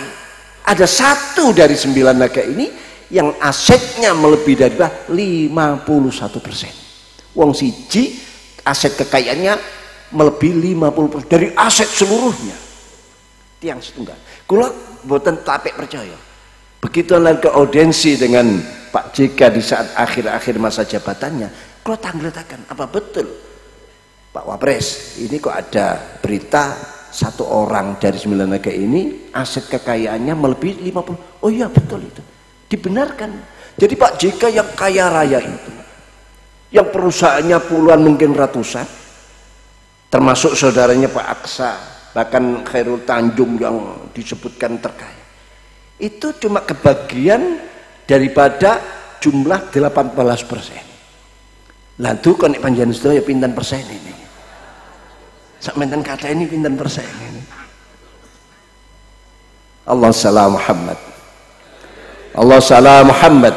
ada satu dari 9 naga ini yang asetnya melebihi dari 51%. Wong siji aset kekayaannya melebihi 50% dari aset seluruhnya. Tiang setunggal. Kula mboten tapek percaya. Begitu ke audiensi dengan Pak JK di saat akhir-akhir masa jabatannya, kula tangletaken apa betul Pak Wapres, ini kok ada berita satu orang dari 9 naga ini aset kekayaannya melebihi 50. Oh iya betul itu. Dibenarkan. Jadi Pak JK yang kaya raya itu, yang perusahaannya puluhan mungkin ratusan, termasuk saudaranya Pak Aksa, bahkan Khairul Tanjung yang disebutkan terkaya, itu cuma kebagian daripada jumlah 18%. Lah tuh kon nek panjenengan sedaya pinten persen ini? Sak menten kata ini pinten persen ini? Allah salam Muhammad. Allah salam Muhammad.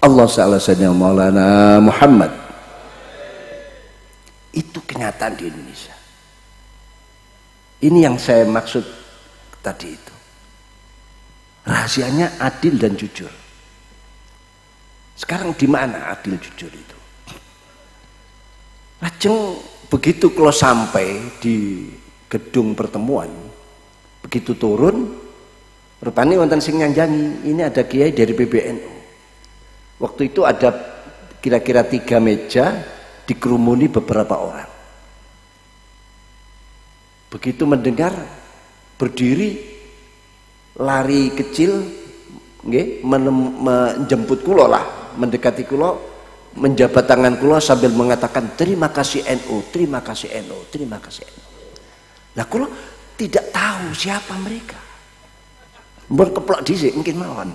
Allah salam sayyidina Maulana Muhammad. Itu kenyataan di Indonesia. Ini yang saya maksud tadi itu. Rahasianya adil dan jujur. Sekarang di mana adil jujur itu? Lajeng begitu kalau sampai di gedung pertemuan, begitu turun, Rupanya wonten sing nyanjangi, ini ada kiai dari PBNU. Waktu itu ada kira-kira 3 meja dikerumuni beberapa orang. Begitu mendengar, berdiri, lari kecil, menjemput kulo lah, mendekati kulo, menjabat tangan kulo sambil mengatakan terima kasih NU, terima kasih NU, terima kasih NU. Lah kulo tidak tahu siapa mereka. Berkeplok dhisik mungkin mawon.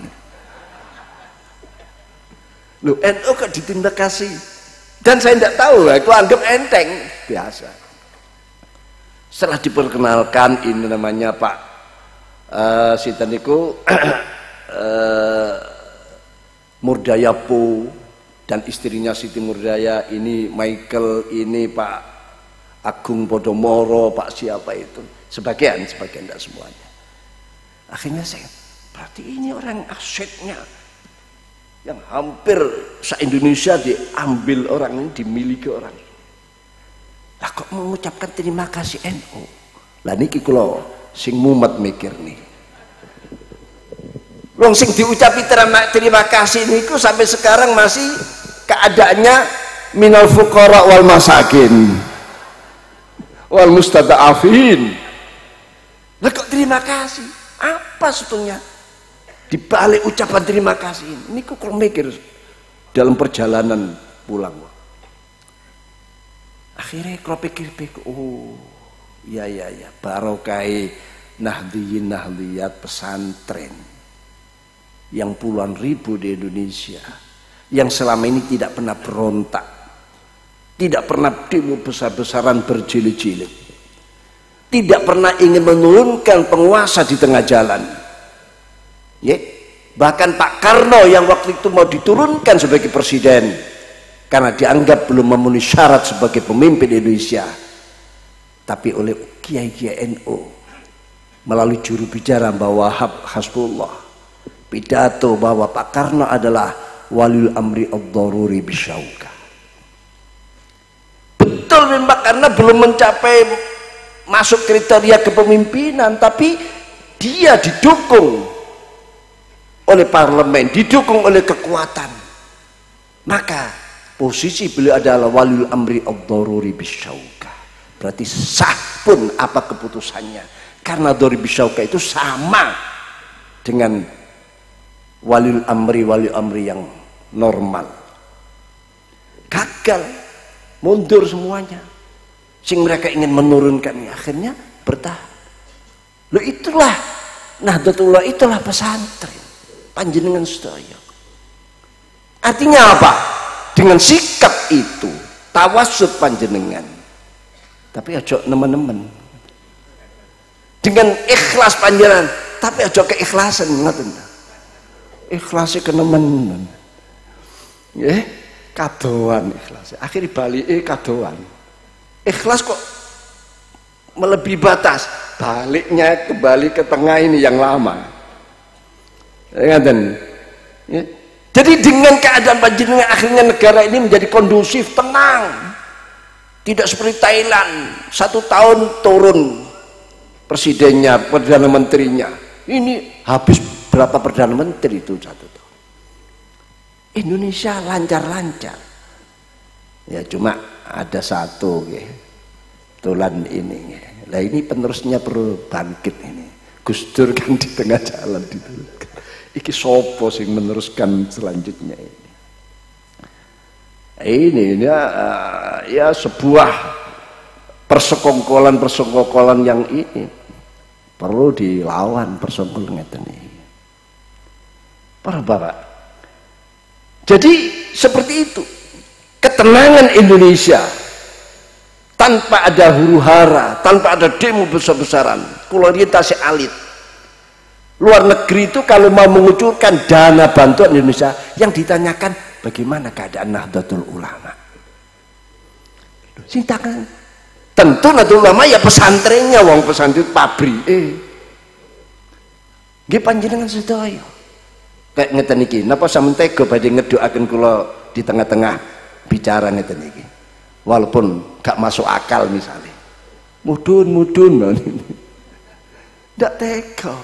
Loh, NU kok ditindak kasih? Dan saya tidak tahu, aku anggap enteng, biasa. Setelah diperkenalkan, ini namanya Pak sinten niku Murdaya Po dan istrinya Siti Murdaya, ini Michael, ini Pak Agung Podomoro, Pak siapa itu, sebagian tidak semuanya. Akhirnya saya, berarti ini orang asetnya yang hampir se-Indonesia diambil orang ini, dimiliki orang ini. Lah kok mengucapkan terima kasih NU? Lah niki kula sing mumet mikir nih. Wong sing diucapi terima kasih niku sampai sekarang masih keadaannya minal fuqara wal masakin wal mustada'afin. Lah kok terima kasih? Apa sebetulnya di balik ucapan terima kasih ini? Niku kula mikir dalam perjalanan pulang. Akhirnya kalau pikir-pikir, oh ya barokai nahdiyat pesantren yang puluhan ribu di Indonesia, yang selama ini tidak pernah berontak, tidak pernah demo besar-besaran berjilid-jilid, tidak pernah ingin menurunkan penguasa di tengah jalan. Bahkan Pak Karno yang waktu itu mau diturunkan sebagai presiden karena dianggap belum memenuhi syarat sebagai pemimpin Indonesia, tapi oleh kiai-kiai NU melalui juru bicara Mbah Wahab Hasbullah pidato bahwa Pak Karno adalah waliul amri ad-daruri bisyauka. Betul memang karena belum mencapai masuk kriteria kepemimpinan, tapi dia didukung oleh parlemen, didukung oleh kekuatan, maka posisi beliau adalah waliul amri ad-daruri bisyauka. Berarti sah pun apa keputusannya, karena daruri bisyauka itu sama dengan waliul amri yang normal. Gagal, mundur semuanya. Sing mereka ingin menurunkan, akhirnya bertahan. Loh itulah Nahdlatullah, itulah pesantren panjenengan sedaya. Artinya apa? Dengan sikap itu tawassut panjenengan, tapi aja nemen-nemen. Dengan ikhlas panjenengan, tapi aja keikhlasan, ngoten. Ikhlase kenemen. Nggih, kadoan ikhlas. Akhirnya balike kadoan. Ikhlas kok melebihi batas, baliknya kembali ke tengah ini yang lama. Ngaten. Jadi dengan keadaan panjenengan akhirnya negara ini menjadi kondusif, tenang. Tidak seperti Thailand, 1 tahun turun presidennya, perdana menterinya. Ini habis berapa perdana menteri itu 1 tahun. Indonesia lancar-lancar. Ya cuma ada satu tulan ini. Lah ini penerusnya perlu bangkit ini. Gus Dur kan di tengah jalan diturunkan. Iki sopo sing meneruskan selanjutnya ini. Ini ya sebuah persekongkolan yang ini perlu dilawan, persekongkolan ini. Para bapak. Jadi seperti itu ketenangan Indonesia tanpa ada huru-hara, tanpa ada demo besar-besaran, orientasi elit. Luar negeri itu kalau mau mengucurkan dana bantuan Indonesia, yang ditanyakan bagaimana keadaan Nahdlatul Ulama. Sintakan tentu Nahdlatul Ulama ya pesantrennya, wong pesantren pabrik. Nggih panjenengan sedaya. Kayak ngeten iki, napa sampeyan tega badhe ngedoaken kula di tengah-tengah bicara ngeten iki. Walaupun gak masuk akal misalnya. Mudun. Ndak tega.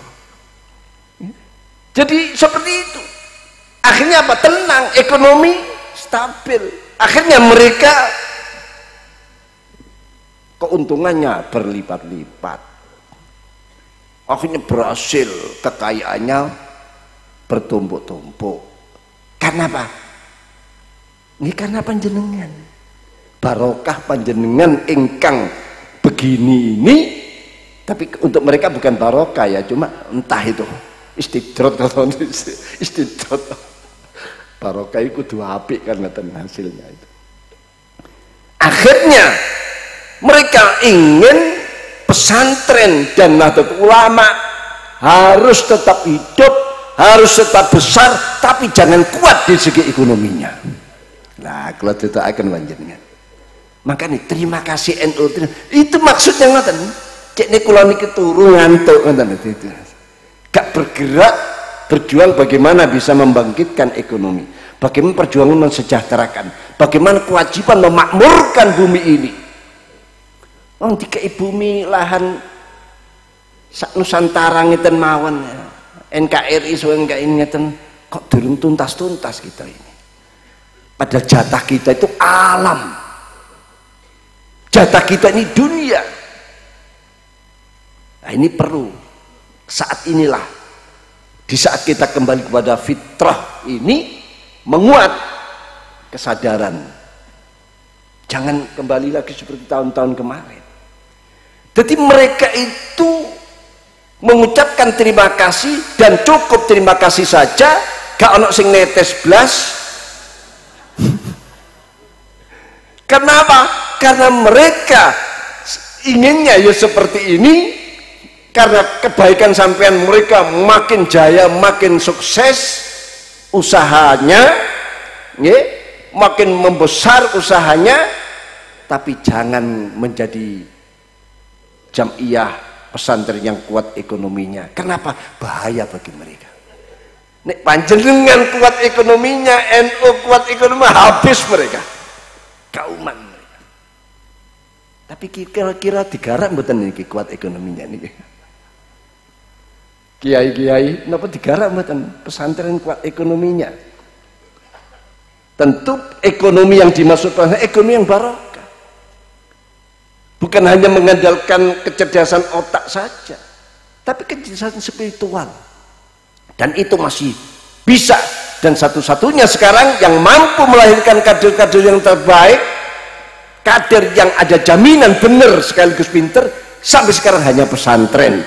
Jadi seperti itu. Akhirnya apa? Tenang, ekonomi stabil. Akhirnya mereka keuntungannya berlipat-lipat. Akhirnya berhasil, kekayaannya bertumpuk-tumpuk. Karena apa? Ini karena panjenengan. Barokah panjenengan ingkang begini ini, tapi untuk mereka bukan barokah ya, cuma entah itu istidrot atau istidrot. Barokah itu kudu apik kan ngeten hasilnya itu. Akhirnya mereka ingin pesantren dan Nahdlatul Ulama harus tetap hidup, harus tetap besar, tapi jangan kuat di segi ekonominya. Nah, kalau kita akan panjenengan. Makanya terima kasih NU. Itu maksudnya ngoten. Cek nek kula niki turu ngantuk ngoten itu. Gak bergerak, berjuang bagaimana bisa membangkitkan ekonomi. Bagaimana perjuangan mensejahterakan. Bagaimana kewajiban memakmurkan bumi ini. Wong dikei bumi lahan sak Nusantara ngeten mawon. NKRI soal NKRI ngeten kok durung tuntas-tuntas kita ini. Padahal jatah kita itu alam, jatah kita ini dunia. Nah, ini perlu saat inilah, di saat kita kembali kepada fitrah ini, menguat kesadaran. Jangan kembali lagi seperti tahun-tahun kemarin. Jadi mereka itu mengucapkan terima kasih dan cukup terima kasih saja, gak ono sing netes blas. Kenapa? Karena mereka inginnya ya seperti ini, karena kebaikan sampean mereka makin jaya, makin sukses usahanya, ya, makin membesar usahanya, tapi jangan menjadi jam'iyah pesantren yang kuat ekonominya. Kenapa? Bahaya bagi mereka. Nek panjenengan kuat ekonominya, NU kuat ekonomi, habis mereka. Kauman mereka. Tapi kira-kira digarap mboten niki kuat ekonominya niki. Kiai-kiai napa digarap mboten pesantren kuat ekonominya? Tentu ekonomi yang dimaksud ekonomi yang barokah. Bukan hanya mengandalkan kecerdasan otak saja, tapi kecerdasan spiritual. Dan itu masih bisa, dan satu-satunya sekarang yang mampu melahirkan kader-kader yang terbaik, kader yang ada jaminan benar sekaligus pinter, sampai sekarang hanya pesantren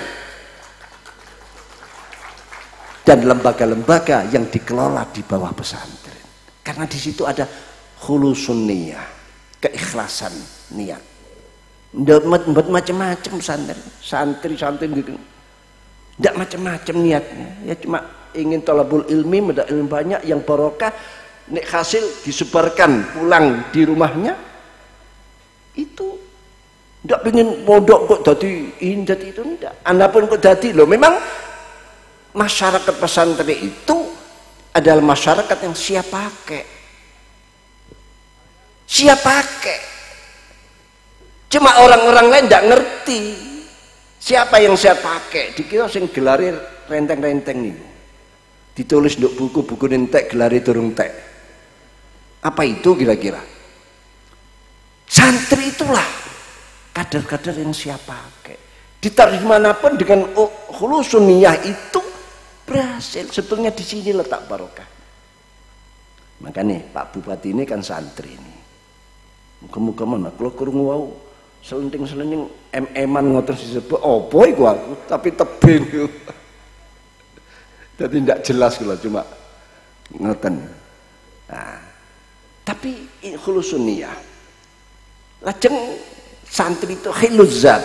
dan lembaga-lembaga yang dikelola di bawah pesantren. Karena di situ ada khulusun niyah, keikhlasan niat. Ndak macam-macam pesantren, santri-santri gitu. Ndak macam-macam niatnya, ya cuma ingin talabul ilmi, mendapat ilmu banyak yang barokah, nek hasil disebarkan pulang di rumahnya. Itu ndak pengen pondok kok dadi ini dadi itu, ndak. Anda pun kok dadi loh. Memang masyarakat pesantren itu adalah masyarakat yang siap pakai. Siap pakai. Cuma orang-orang lain ndak ngerti siapa yang siap pakai. Dikira sing gelare renteng-renteng nih. Ditulis nduk buku entek, gelare durung tek. Apa itu kira-kira? Santri itulah kader-kader yang siap pakai. Ditaruh dimanapun dengan khulusun niyah itu berhasil. Sebetulnya di sini letak barokah. Makanya Pak Bupati ini kan santri ini. Muga-muga mana kalau krungu wau selenting-selenting em-eman ngoten disebut apa iku aku, tapi tebing. Jadi tidak jelas kalau cuma ngoten. Nah, tapi khulusun niyah. Lajeng santri itu khiluzat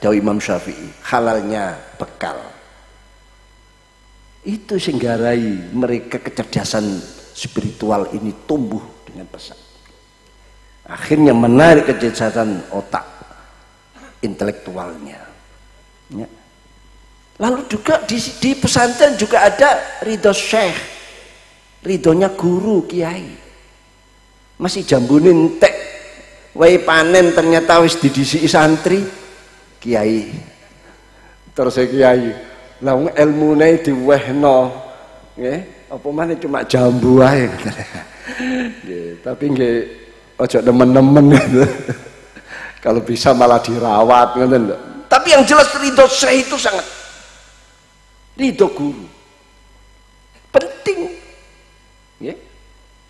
dari Imam Syafi'i, halalnya bekal. Itu singgarai mereka kecerdasan spiritual ini tumbuh dengan pesat. Akhirnya menarik kecerdasan otak intelektualnya. Ya. Lalu juga di pesantren juga ada ridho syekh, ridhonya guru kiai. Masih jambunin tek, wae panen ternyata wis didisiki santri kiai. Terus kiai Lah ilmune diwehno nggih, apa maneh cuma jambu ae. Nggih, tapi nggih ojo nemen-nemen gitu. Kalau bisa malah dirawat ngoten lho. Tapi yang jelas ridho syekh itu sangat ridho guru. Penting. Nggih.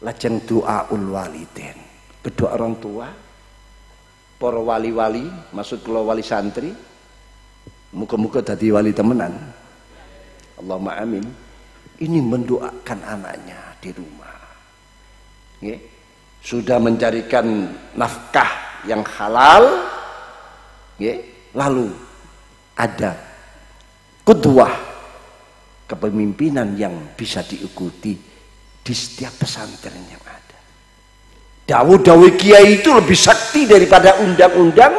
Lajeng doaul walidain. Berdoa orang tua, para wali-wali, maksud kula wali santri, muga-muga dadi wali temenan. Allahumma amin. Ini mendoakan anaknya di rumah. Nggih. Sudah mencarikan nafkah yang halal, nggih. Lalu ada qudwah kepemimpinan yang bisa diikuti di setiap pesantren yang ada. Dawuh-dawuh kiai itu lebih sakti daripada undang-undang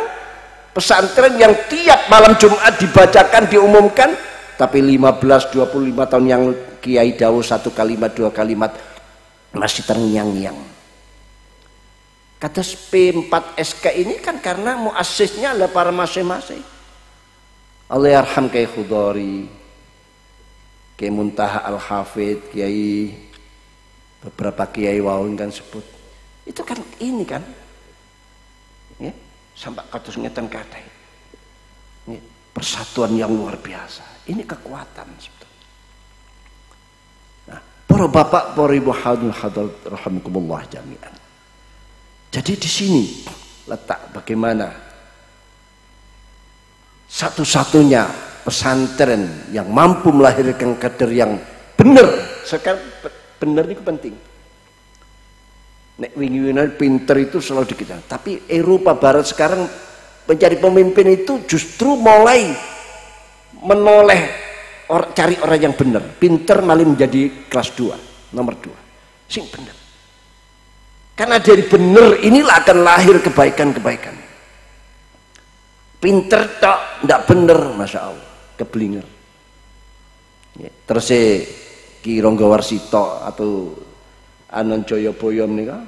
pesantren yang tiap malam Jumat dibacakan, diumumkan, tapi 15-25 tahun yang kiai dawuh satu kalimat, dua kalimat masih terngiang-ngiang. Kata P4SK ini kan karena muassisnya adalah para masing-masing. Allahyarham Kiai Khudari, Kiai Muntaha Al-Hafidh, Kiai beberapa kiai wawon kan sebut. Itu kan ini kan. Ya, sampai kados ngeten kathah. Ya, persatuan yang luar biasa. Ini kekuatan sebetulnya. Nah, para bapak, para ibu hadirin hadirat rahimakumullah jami'an. Jadi di sini letak bagaimana satu-satunya pesantren yang mampu melahirkan kader yang benar. Sekarang benar itu penting. Nek wingi-wingi pinter itu selalu dikejar. Tapi Eropa Barat sekarang mencari pemimpin itu justru mulai menoleh cari orang yang benar. Pinter malah menjadi kelas 2, nomor 2. Sing benar. Karena dari benar inilah akan lahir kebaikan-kebaikan. Pinter tak, tidak benar, masya Allah, keblinger. Ya, terus Ki Ronggo Warsito atau Anon Joyoboyo menika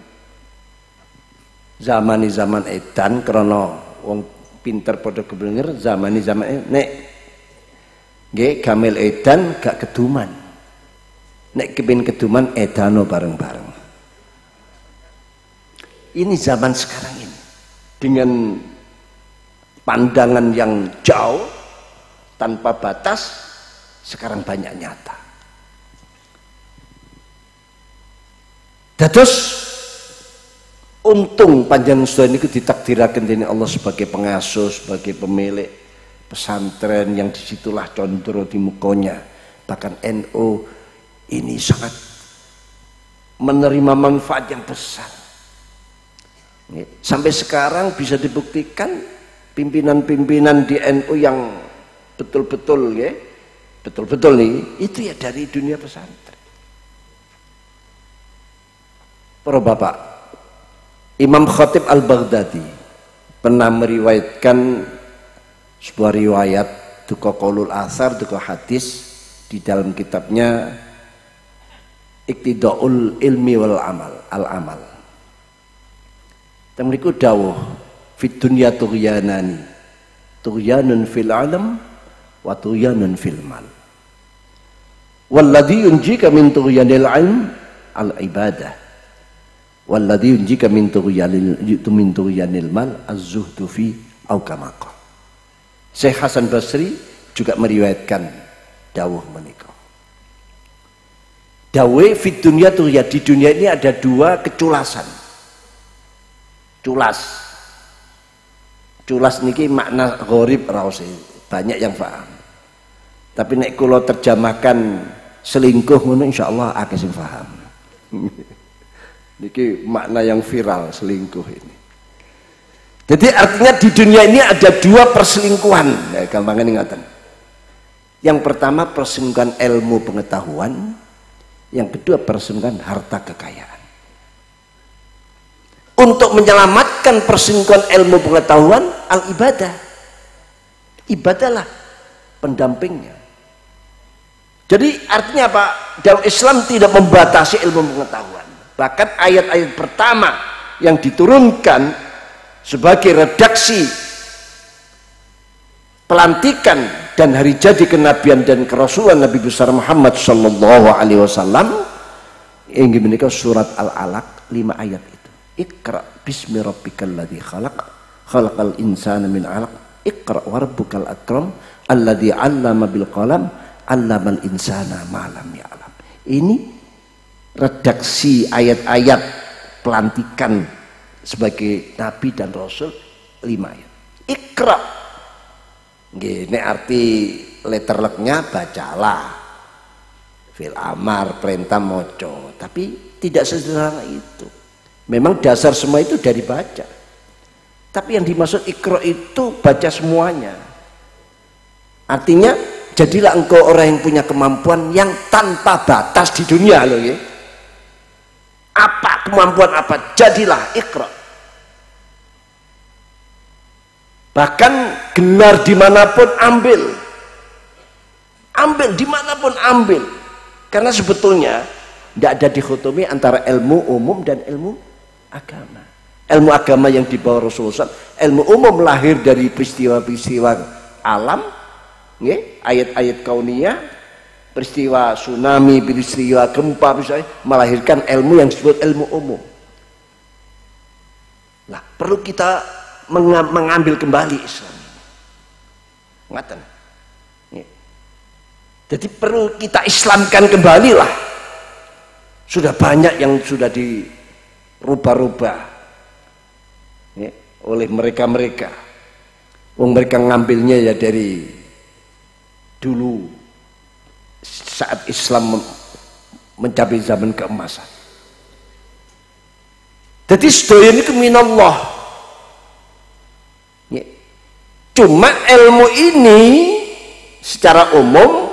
zaman edan karena wong pinter pada keblinger, zaman nek nggih gamel edan gak keduman. Nek kepin keduman edano bareng-bareng. Ini zaman sekarang ini dengan pandangan yang jauh tanpa batas sekarang banyak nyata. Dados untung panjenengan sedaya niku ditakdiraken dening Allah sebagai pengasuh, sebagai pemilik pesantren yang disitulah condro di mukonya. Bahkan NU ini sangat menerima manfaat yang besar. Sampai sekarang bisa dibuktikan pimpinan-pimpinan di NU yang betul-betul ya, betul-betul nih itu ya dari dunia pesantren. Para bapak, Imam Khatib Al-Baghdadi pernah meriwayatkan sebuah riwayat duka qaulul athar, duka hadis di dalam kitabnya Iqtidaul Ilmi wal Amal, Al-Amal. Temriku dawuh fit dunya tughyanani, tughyanun fil alam wa tughyanun fil mal. Walladhi yunjika min tughyanil ilm al ibadah, walladhi yunjika min tughyanil mal az-zuhdu fi au kama qala. Syekh Hasan Basri juga meriwayatkan dawuh menika. Dawuh fit dunya tughyan, di dunia ini ada dua keculasan. Culas niki makna gharib raos, banyak yang paham. Tapi nek kula terjemahkan selingkuh ngono insyaallah akeh sing paham. Niki makna yang viral selingkuh ini. Jadi artinya di dunia ini ada dua perselingkuhan, ya gampangnya ngatakan. Yang pertama perselingkuhan ilmu pengetahuan, yang kedua perselingkuhan harta kekayaan. Untuk menyelamatkan perselingkuhan ilmu pengetahuan, al-ibadah. Ibadahlah pendampingnya. Jadi artinya apa? Dalam Islam tidak membatasi ilmu pengetahuan. Bahkan ayat-ayat pertama yang diturunkan sebagai redaksi pelantikan dan hari jadi kenabian dan kerasulan Nabi besar Muhammad sallallahu alaihi wasallam inggih menika surat Al-Alaq 5 ayat itu. Iqra bismi rabbikal ladzi khalaq khalaqal insana min 'alaq iqra wa rabbukal akram alladzi 'allama bil qalam 'allamal insana ma lam ya'lam. Ini redaksi ayat-ayat pelantikan sebagai nabi dan rasul 5 ayat. Iqra nggih nek arti letterleknya bacalah. Fil amar perintah moco, tapi tidak sederhana itu. Memang dasar semua itu dari baca. Tapi yang dimaksud Iqra itu baca semuanya. Artinya jadilah engkau orang yang punya kemampuan yang tanpa batas di dunia loh ya. Apa kemampuan apa? Jadilah Iqra. Bahkan gelar dimanapun ambil. Ambil dimanapun ambil. Karena sebetulnya tidak ada dikotomi antara ilmu umum dan ilmu agama. Ilmu agama yang dibawa Rasulullah, ilmu umum lahir dari peristiwa-peristiwa alam, ayat-ayat kauniyah, peristiwa tsunami, peristiwa gempa, misalnya, melahirkan ilmu yang disebut ilmu umum. Nah, perlu kita mengambil kembali Islam. Ngaten. Jadi perlu kita Islamkan kembali lah. Sudah banyak yang sudah dirubah-rubah ya, oleh mereka-mereka. Mereka ngambilnya ya dari dulu saat Islam mencapai zaman keemasan. Jadi sedaya ini minallah. Ya. Cuma ilmu ini secara umum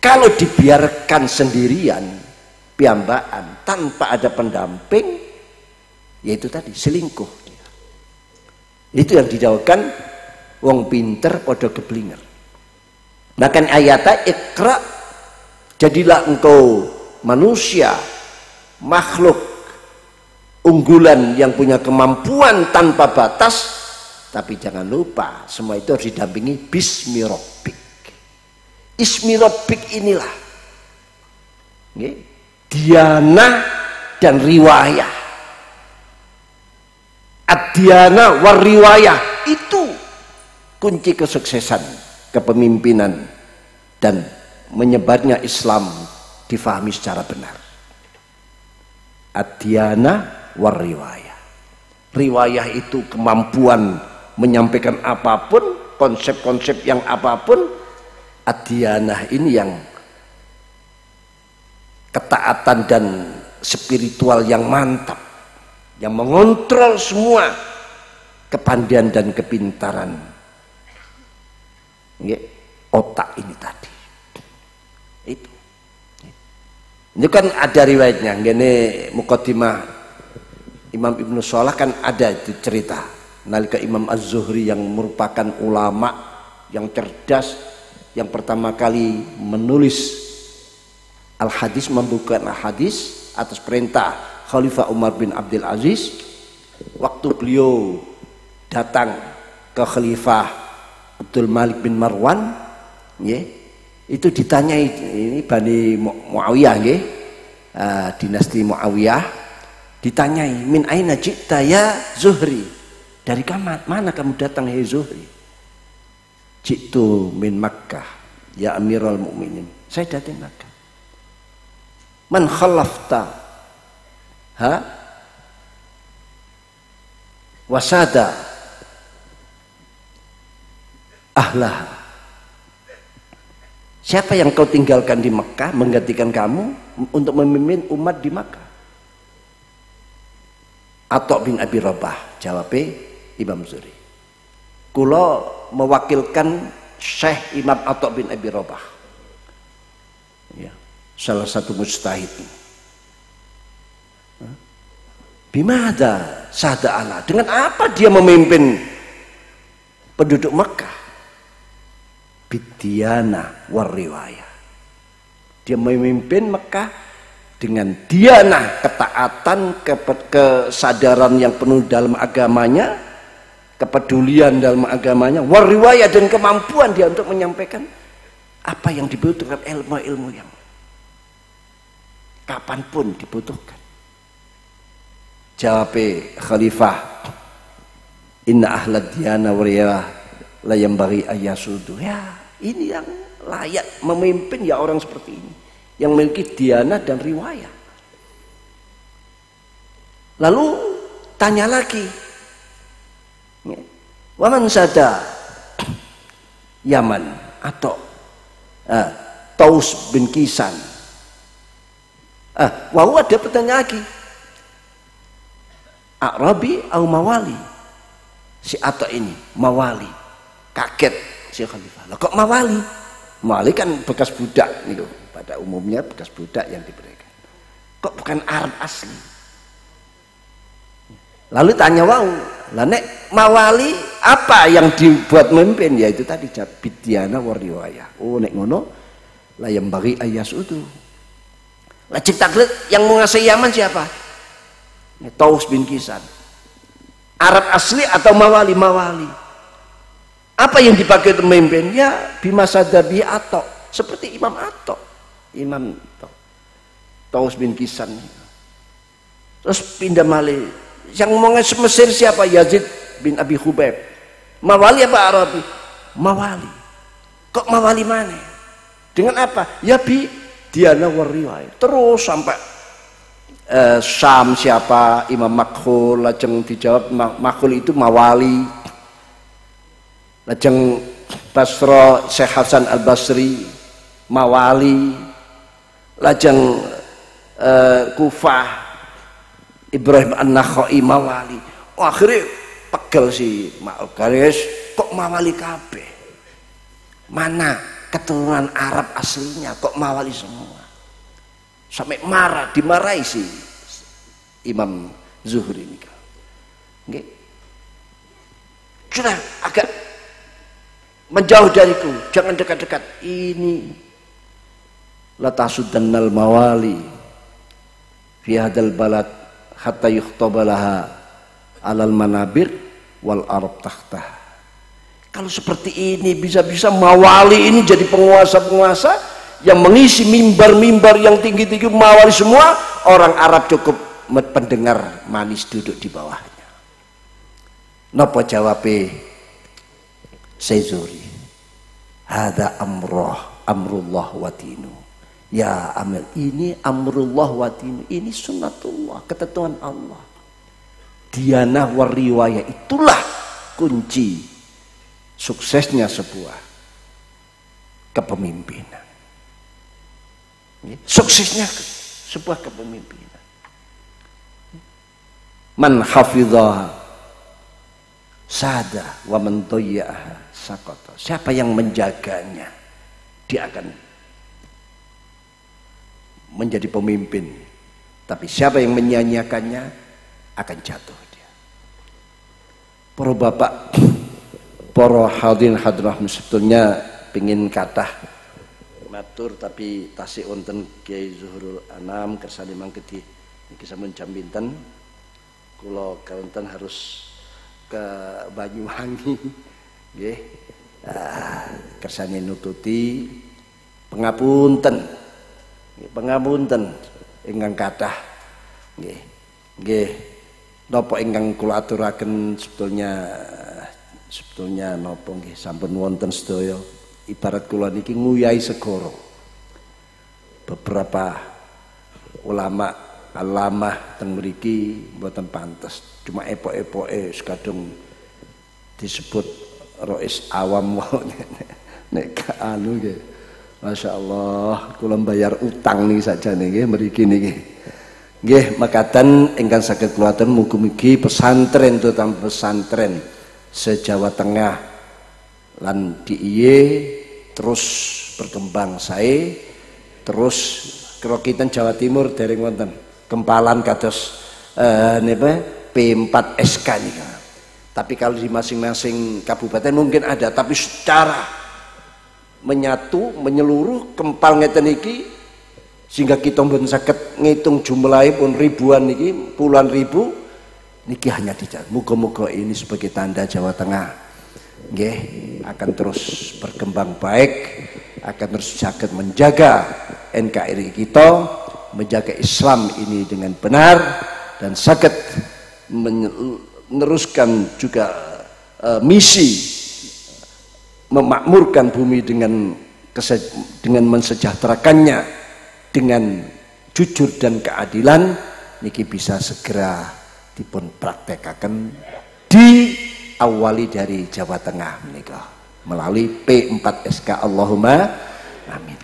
kalau dibiarkan sendirian, piambaan, tanpa ada pendamping, yaitu tadi selingkuh. Itu yang dijauhkan wong pinter podo keblinger. Bahkan ayatnya Iqra, jadilah engkau manusia, makhluk unggulan yang punya kemampuan tanpa batas, tapi jangan lupa semua itu harus didampingi bismi rabbik. Ismi rabbik inilah diana dan riwayah. Ad-diana war riwayah itu kunci kesuksesan kepemimpinan dan menyebarnya Islam difahami secara benar. Ad-diana war riwayah. Riwayah itu kemampuan menyampaikan apapun, konsep-konsep yang apapun. Ad-diyanah ini yang ketaatan dan spiritual yang mantap, yang mengontrol semua kepandaian dan kepintaran otak ini tadi. Itu kan ada riwayatnya. Gini Muqaddimah Imam Ibnu Shalah kan ada itu cerita nalika Imam Az-Zuhri yang merupakan ulama yang cerdas, yang pertama kali menulis al-hadis, membukukan al-hadis atas perintah Khalifah Umar bin Abdul Aziz. Waktu beliau datang ke Khalifah Abdul Malik bin Marwan, itu ditanyai, ini Bani Muawiyah, dinasti Muawiyah, ditanyai, min aina ji'ta ya Zuhri, dari mana kamu datang hei Zuhri? Jitu min Makkah ya Amirul Mukminin, saya datang Makkah. Man khalafta wasada ahlah, siapa yang kau tinggalkan di Makkah menggantikan kamu untuk memimpin umat di Makkah? Atha bin Abi Rabah, jawabnya Imam Zuhri, kula mewakilkan Syekh Imam Atha bin Abi Rabah, ya, salah satu mujtahid. Bimada sada ala, dengan apa dia memimpin penduduk Mekah? Bidyana war riwayah, dia memimpin Mekah dengan dianah, ketaatan, kesadaran yang penuh dalam agamanya, kepedulian dalam agamanya, wariwayah dan kemampuan dia untuk menyampaikan apa yang dibutuhkan, ilmu-ilmu yang kapanpun dibutuhkan. Jawab khalifah, inna ahlad diyana wariyah la yanbaghi ayyasudu. Ya, ini yang layak memimpin ya orang seperti ini, yang memiliki diana dan riwayah. Lalu tanya lagi, waman sada Yaman atau Taus bin Kisan. Wah, ada pertanyaan lagi, Arabi atau Mawali? Si Atok ini Mawali, kaget si khalifah. Lah kok Mawali? Mawali kan bekas budak nih, pada umumnya bekas budak yang diberikan. Kok bukan Arab asli? Lalu tanya wau, lah nek Mawali apa yang dibuat memimpin? Yaitu tadi bidyana wariwayah. Oh nek ngono la yang bagi ayas itu. Lah cipta yang menguasai Yaman siapa? Taus bin Kisan. Arab asli atau Mawali? Mawali. Apa yang dipakai untuk memimpin? Ya bima sadabi Atok, seperti Imam Atok, Imam Taus bin Kisan. Terus pindah malih. Yang menguasai Mesir siapa? Yazid bin Abi Hubaib. Mawali apa Arabi? Mawali. Kok Mawali mana? Dengan apa? Ya bi diana wariwayah. Terus sampai Syam siapa? Imam Makhul. Lajeng dijawab Makhul itu Mawali. Lajeng Basra Syekh Hasan Al-Basri Mawali. Lajeng Kufah Ibrahim An-Nakhai Mawali. Akhirnya pegel si garis, kok Mawali kabeh? Mana keturunan Arab aslinya kok Mawali semua? Sampai marah, dimarahi si Imam Zuhri ini. Nggih. Sudah agak menjauh dariku, jangan dekat-dekat. Ini la tasudannal mawali fi hadzal balad hatta yukhtabalaha alal manabir wal arab tahtah. Kalau seperti ini bisa-bisa Mawali ini jadi penguasa-penguasa yang mengisi mimbar-mimbar yang tinggi-tinggi, Mawali semua, orang Arab cukup pendengar manis duduk di bawahnya. Napa jawabe Sezuri? Hada amrullah wa dinu. Ya Amil, ini amrullah wa dinu, ini sunnatullah, ketentuan Allah. Dianah wariwayah, itulah kunci suksesnya sebuah kepemimpinan. Suksesnya sebuah kepemimpinan. Man hafidhaha sada wa man dhayya'aha saqata. Siapa yang menjaganya, dia akan menjadi pemimpin. Tapi siapa yang menyanyiakannya akan jatuh dia. Para bapak, para hadirin hadirat sebetulnya pengin kathah matur tapi tasik wonten Kiai Zuhurul Anam kersane mangke niki sampun jam pinten kula kawonten harus ke Banyuwangi nggih kersane nututi pangapunten ingkang kathah nggih nggih napa ingkang kula aturaken sebetulnya napa nggih sampun wonten sedaya. Ibarat kula niki nguyai segoro. Beberapa ulama alamah teng mriki mboten pantes. Cuma epok-epoke kadung disebut rois awam nek anu nggih. Masyaallah kula bayar utang niki sakjane nggih mriki niki. Nggih makaten ingkang saged kula aturaken mugi-mugi pesantren terutama pesantren se-Jawa Tengah lan diiye terus berkembang sae terus kerokitan Jawa Timur dereng wonten kempalan kados P4 SK nika. Tapi kalau di masing-masing kabupaten mungkin ada, tapi secara menyatu menyeluruh kempal ngeten iki sehingga kita mboten saged ngitung jumlahipun ribuan niki puluhan ribu niki hanya dijaga. Muga-muga ini sebagai tanda Jawa Tengah nggih akan terus berkembang baik, akan terus saged menjaga NKRI kita, menjaga Islam ini dengan benar dan saged meneruskan juga misi memakmurkan bumi dengan mensejahterakannya dengan jujur dan keadilan, niki bisa segera dipun praktekaken diawali dari Jawa Tengah menika melalui P4SK. Allahumma amin.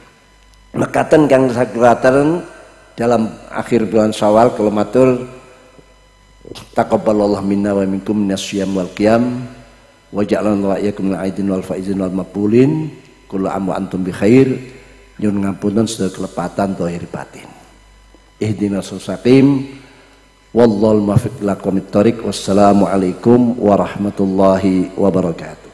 Mekaten kang sakuratan dalam akhir bulan Syawal kula matur taqabbalallahu minna wa minkum minasyiyam wal qiyam wa ja'alna wa iyyakum minal aidin wal faizin wal maqbulin kullu am wa antum bi khair. Nyuwun ngapunten sedaya kelepatan zahir batin. Ihdinas siratal wallahul muwaffiq ila aqwamit thoriq. Wassalamu alaikum warahmatullahi wabarakatuh.